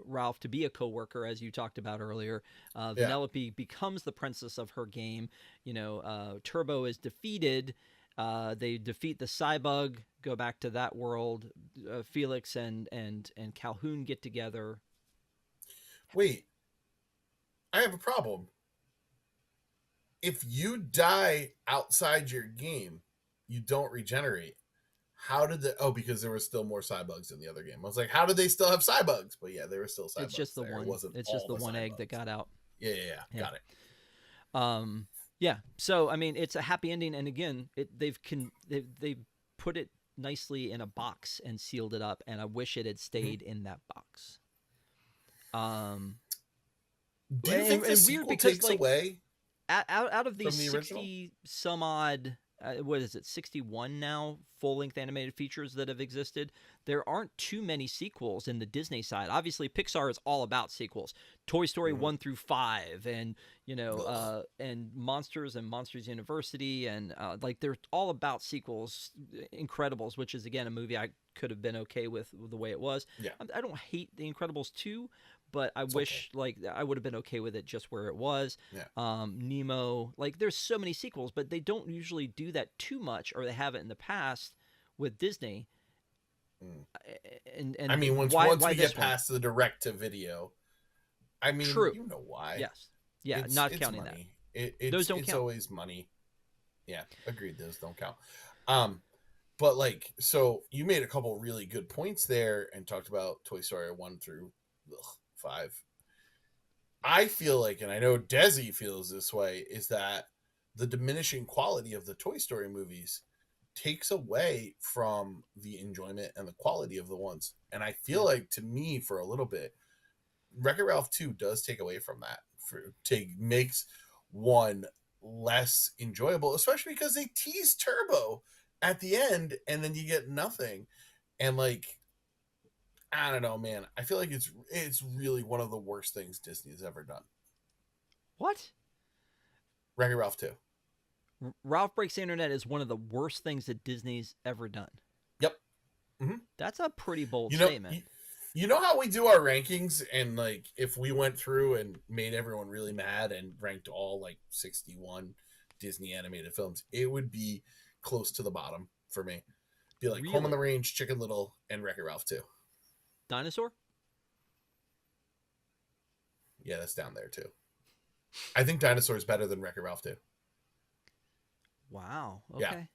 Ralph to be a co-worker, as you talked about earlier. Vanellope becomes the princess of her game. Turbo is defeated. They defeat the Cybug, go back to that world. Felix and Calhoun get together. Wait, I have a problem. If you die outside your game, you don't regenerate. How did because there were still more Cybugs in the other game. I was like, how did they still have Cybugs? But yeah, there were still Cybugs. It's just the one. It's just the one egg that got out. Yeah. Got it. So I mean, it's a happy ending, and again, they've put it nicely in a box and sealed it up, and I wish it had stayed in that box. Do you think the sequel takes away out of these the 60 some odd what is it, 61 now full-length animated features that have existed. There aren't too many sequels in the Disney side. Obviously, Pixar is all about sequels. Toy Story 1 through 5, and and Monsters and Monsters University, and like they're all about sequels. Incredibles, which is again a movie I could have been okay with the way it was. Yeah. I don't hate The Incredibles 2, but I wish like I would have been okay with it just where it was. Yeah. Nemo, like there's so many sequels, but they don't usually do that too much, or they haven't in the past with Disney. And I mean, once we get past the direct to video, I mean, true, you know why? Yes, yeah, not counting money. Those don't it's count. always money. Yeah, agreed. Those don't count. But like, so you made a couple really good points there and talked about Toy Story 1 through 5. I feel like, and I know Desi feels this way, is that the diminishing quality of the Toy Story movies takes away from the enjoyment and the quality of the ones. And I feel like, to me, for a little bit, Wreck-It Ralph 2 does take away from that. Makes one less enjoyable, especially because they tease Turbo at the end and then you get nothing. And like, I don't know, man. I feel like it's really one of the worst things Disney has ever done. What? Wreck-It Ralph 2. Ralph Breaks the Internet is one of the worst things that Disney's ever done. Yep. Mm-hmm. That's a pretty bold statement. You know how we do our rankings, and like if we went through and made everyone really mad and ranked all like 61 Disney animated films, it would be close to the bottom for me. Be like Home on the Range, Chicken Little, and Wreck-It Ralph 2. Dinosaur? Yeah, that's down there too. I think Dinosaur is better than Wreck-It Ralph 2. Wow. Okay.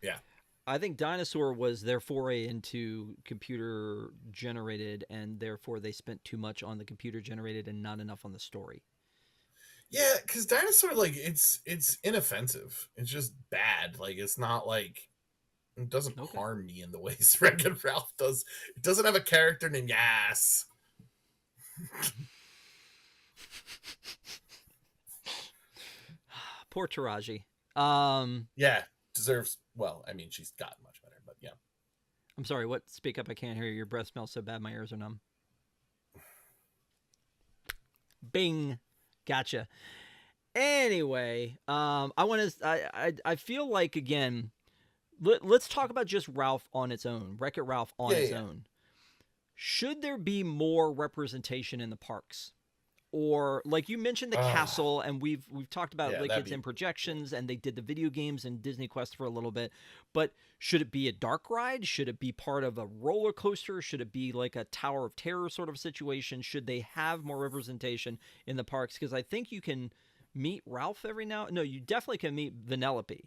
Yeah. I think Dinosaur was their foray into computer generated, and therefore they spent too much on the computer generated and not enough on the story. Yeah, because Dinosaur, like, it's inoffensive. It's just bad. Like, it's not like, it doesn't harm me in the ways Wreck-It Ralph does. It doesn't have a character named Yas. Poor Taraji. Yeah, deserves. Well, I mean, she's gotten much better, but yeah. I'm sorry. What? Speak up. I can't hear you. Your breath smells so bad. My ears are numb. Bing. Gotcha. Anyway, I want to. I feel like again. Let's talk about just Ralph on its own. Wreck-It Ralph on its own. Should there be more representation in the parks? Or like you mentioned the castle, and we've talked about like it's in projections, and they did the video games and Disney Quest for a little bit. But should it be a dark ride? Should it be part of a roller coaster? Should it be like a Tower of Terror sort of situation? Should they have more representation in the parks? Because I think you can meet Ralph every now. No, you definitely can meet Vanellope,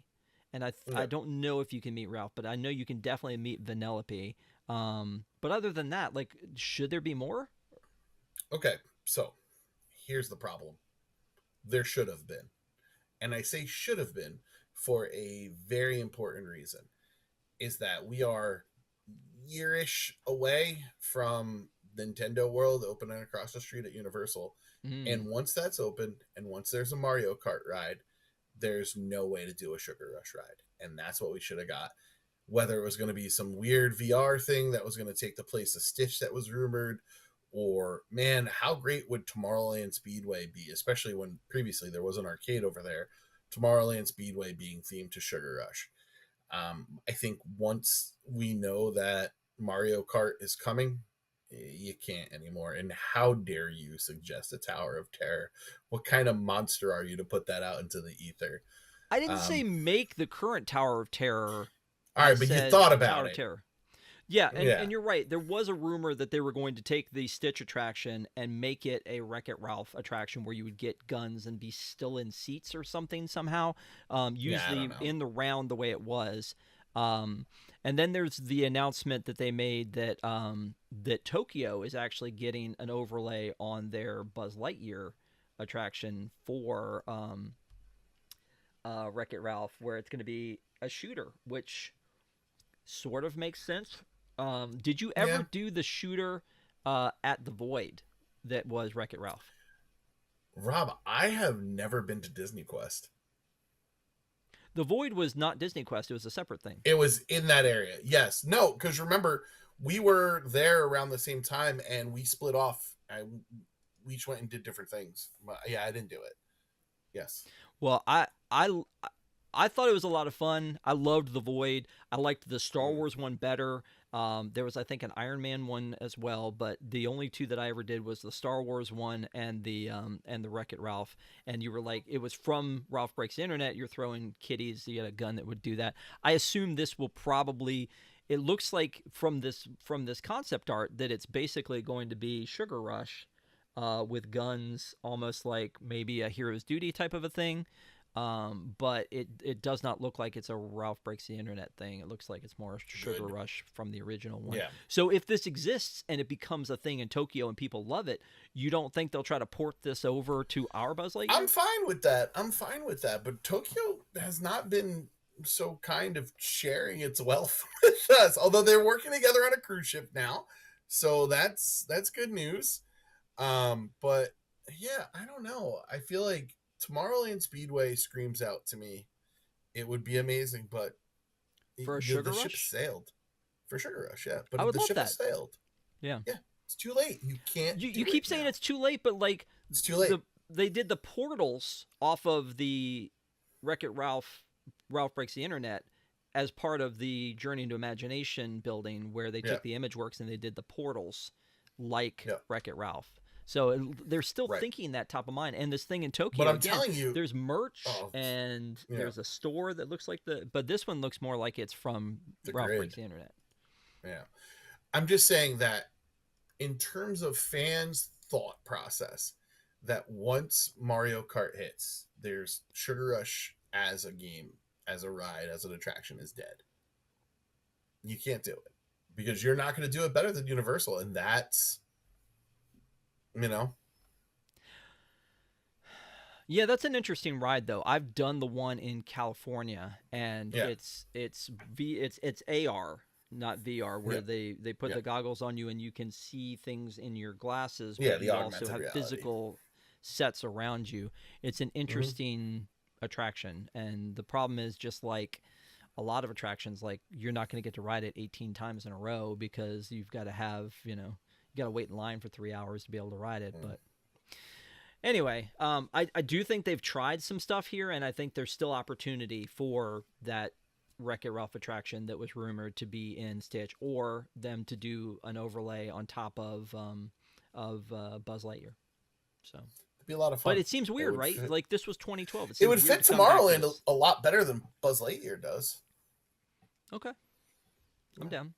and I don't know if you can meet Ralph, but I know you can definitely meet Vanellope. But other than that, like, should there be more? Okay, so. Here's the problem. There should have been. And I say should have been for a very important reason. Is that we are year-ish away from Nintendo World opening across the street at Universal. And once that's open, and once there's a Mario Kart ride, there's no way to do a Sugar Rush ride. And that's what we should have got. Whether it was going to be some weird VR thing that was going to take the place of Stitch that was rumored, or, man, how great would Tomorrowland Speedway be, especially when previously there was an arcade over there, Tomorrowland Speedway being themed to Sugar Rush. I think once we know that Mario Kart is coming, you can't anymore. And how dare you suggest a Tower of Terror? What kind of monster are you to put that out into the ether? I didn't say make the current Tower of Terror. All right, but you thought about Tower it. Of Terror. Yeah, and you're right. There was a rumor that they were going to take the Stitch attraction and make it a Wreck-It Ralph attraction where you would get guns and be still in seats or something somehow, usually in the round the way it was. And then there's the announcement that they made that that Tokyo is actually getting an overlay on their Buzz Lightyear attraction for Wreck-It Ralph, where it's going to be a shooter, which sort of makes sense. Did you ever do the shooter at the Void that was Wreck-It Ralph? Rob, I have never been to Disney Quest. The Void was not Disney Quest. It was a separate thing. It was in that area. Yes. No, because remember, we were there around the same time and we split off. We each went and did different things. But yeah, I didn't do it. Yes. Well, I thought it was a lot of fun. I loved The Void. I liked the Star Wars one better. There was, I think, an Iron Man one as well, but the only two that I ever did was the Star Wars one and the Wreck-It Ralph. And you were like, it was from Ralph Breaks the Internet. You're throwing kitties. You had a gun that would do that. I assume this will probably. It looks like from this concept art that it's basically going to be Sugar Rush, with guns, almost like maybe a Hero's Duty type of a thing. But it does not look like it's a Ralph Breaks the Internet thing. It looks like it's more Sugar Rush from the original one. Yeah. So if this exists and it becomes a thing in Tokyo and people love it, you don't think they'll try to port this over to our Buzz Lightyear? I'm fine with that. But Tokyo has not been so kind of sharing its wealth with us, although they're working together on a cruise ship now. So that's good news. But yeah, I don't know. I feel like Tomorrowland Speedway screams out to me. It would be amazing, but for a Sugar Rush? Ship sailed. For Sugar Rush, yeah. But I would the love ship that. has sailed. Yeah. Yeah. It's too late. You can't. You keep saying it's too late, but like it's too late. They did the portals off of the Wreck-It Ralph Breaks the Internet as part of the Journey into Imagination building, where they took the ImageWorks and they did the portals like Wreck-It Ralph. So they're still thinking that top of mind. And this thing in Tokyo, but I'm telling you, there's merch and there's a store that looks like but this one looks more like it's from Ralph Breaks the Internet. Yeah. I'm just saying that in terms of fans' thought process, that once Mario Kart hits, there's Sugar Rush as a game, as a ride, as an attraction is dead. You can't do it because you're not going to do it better than Universal. And that's, Yeah, that's an interesting ride though. I've done the one in California, and it's AR, not VR, where they put the goggles on you and you can see things in your glasses, but you also have physical sets around you. It's an interesting attraction, and the problem is, just like a lot of attractions, like you're not going to get to ride it 18 times in a row because you've got to have, you got to wait in line for 3 hours to be able to ride it. But anyway, I do think they've tried some stuff here, and I think there's still opportunity for that Wreck-It Ralph attraction that was rumored to be in Stitch, or them to do an overlay on top of Buzz Lightyear. So it'd be a lot of fun. But it seems weird, right? Like this was 2012. It would fit Tomorrowland a lot better than Buzz Lightyear does. Okay, I'm down.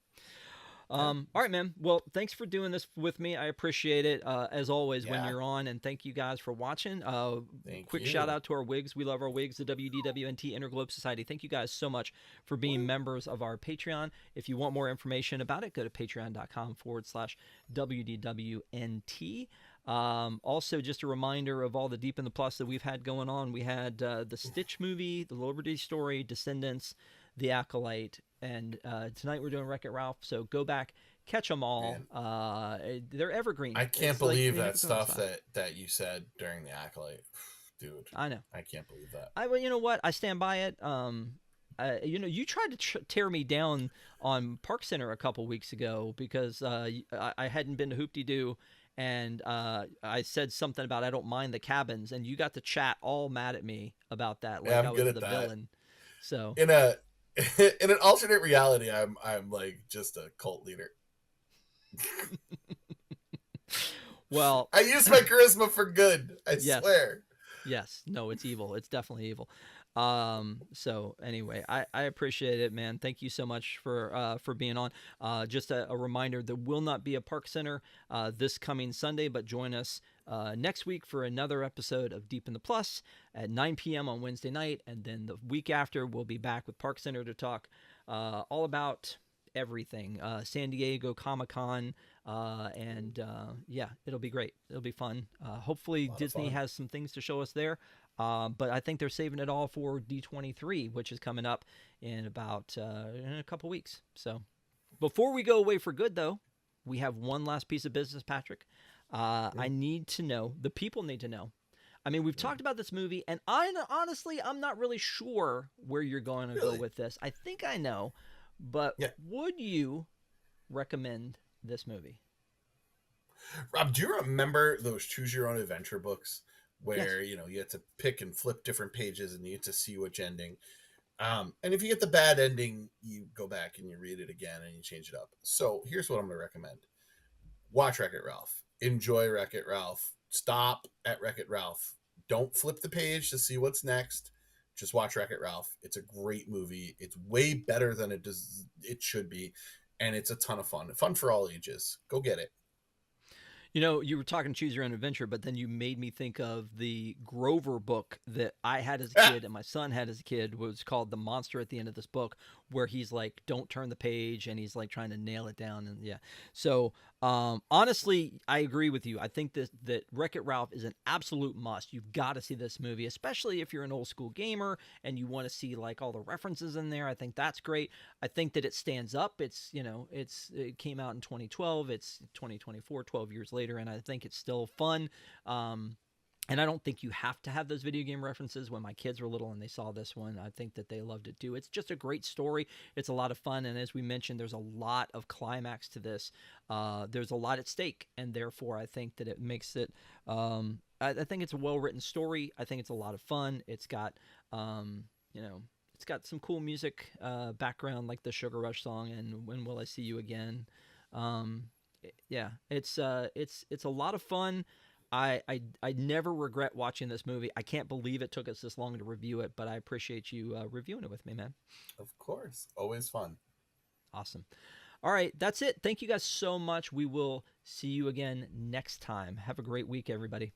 All right, man. Well, thanks for doing this with me. I appreciate it, as always, when you're on, and thank you guys for watching. Quick shout out to our wigs. We love our wigs, the WDWNT Interglobe Society. Thank you guys so much for being members of our Patreon. If you want more information about it, go to patreon.com/WDWNT. Also, just a reminder of all the Deep in the Plus that we've had going on. We had the Stitch movie, the Liberty Story, Descendants, The Acolyte, and tonight we're doing Wreck-It Ralph. So go back, catch them all. They're evergreen. I can't believe that stuff that you said during The Acolyte, dude. I know. I can't believe that. Well, you know what? I stand by it. You tried to tear me down on Park Center a couple weeks ago because I hadn't been to Hoop-de-Doo. And I said something about I don't mind the cabins, and you got the chat all mad at me about that. Like I was the villain. So in an alternate reality, I'm like just a cult leader. Well, I use my charisma for good. I swear. Yes. No, it's evil. It's definitely evil. So anyway, I appreciate it, man. Thank you so much for being on. Just a reminder, there will not be a Park Center this coming Sunday, but join us next week for another episode of Deep in the Plus at 9 p.m. on Wednesday night. And then the week after, we'll be back with Park Center to talk all about everything. San Diego Comic-Con, and it'll be great. It'll be fun. Hopefully Disney has some things to show us there. But I think they're saving it all for D23, which is coming up in about in a couple weeks. So before we go away for good, though, we have one last piece of business, Patrick. I need to know, the people need to know, I mean, we've talked about this movie, and honestly, I'm not really sure where you're going to go Really? with this. I think I know, but Yeah. would you recommend this movie? Rob, do you remember those choose your own adventure books Yes. where, you had to pick and flip different pages and you had to see which ending? And if you get the bad ending, you go back and you read it again and you change it up. So here's what I'm going to recommend: watch Wreck It Ralph. Enjoy Wreck It Ralph. Stop at Wreck It Ralph. Don't flip the page to see what's next. Just watch Wreck It Ralph. It's a great movie. It's way better than it should be, and it's a ton of fun. Fun for all ages. Go get it. You know, you were talking choose your own adventure, but then you made me think of the Grover book that I had as a Ah, kid and my son had as a kid. Was called The Monster at the end of this book, where he's like, don't turn the page, and he's like trying to nail it down. And yeah. So honestly, I agree with you. I think that Wreck-It Ralph is an absolute must. You've got to see this movie, especially if you're an old school gamer and you want to see like all the references in there. I think that's great. I think that it stands up. It's, it came out in 2012. It's 2024, 12 years later, and I think it's still fun. And I don't think you have to have those video game references. When my kids were little and they saw this one, I think that they loved it too. It's just a great story. It's a lot of fun. And as we mentioned, there's a lot of climax to this. There's a lot at stake. And therefore, I think that it makes it, I think it's a well written story. I think it's a lot of fun. It's got, it's got some cool music background, like the Sugar Rush song and When Will I See You Again. Um, yeah, it's a lot of fun. I never regret watching this movie. I can't believe it took us this long to review it, but I appreciate you reviewing it with me, man. of course. Always fun. Awesome. All right, that's it. Thank you guys so much. We will see you again next time. Have a great week, everybody.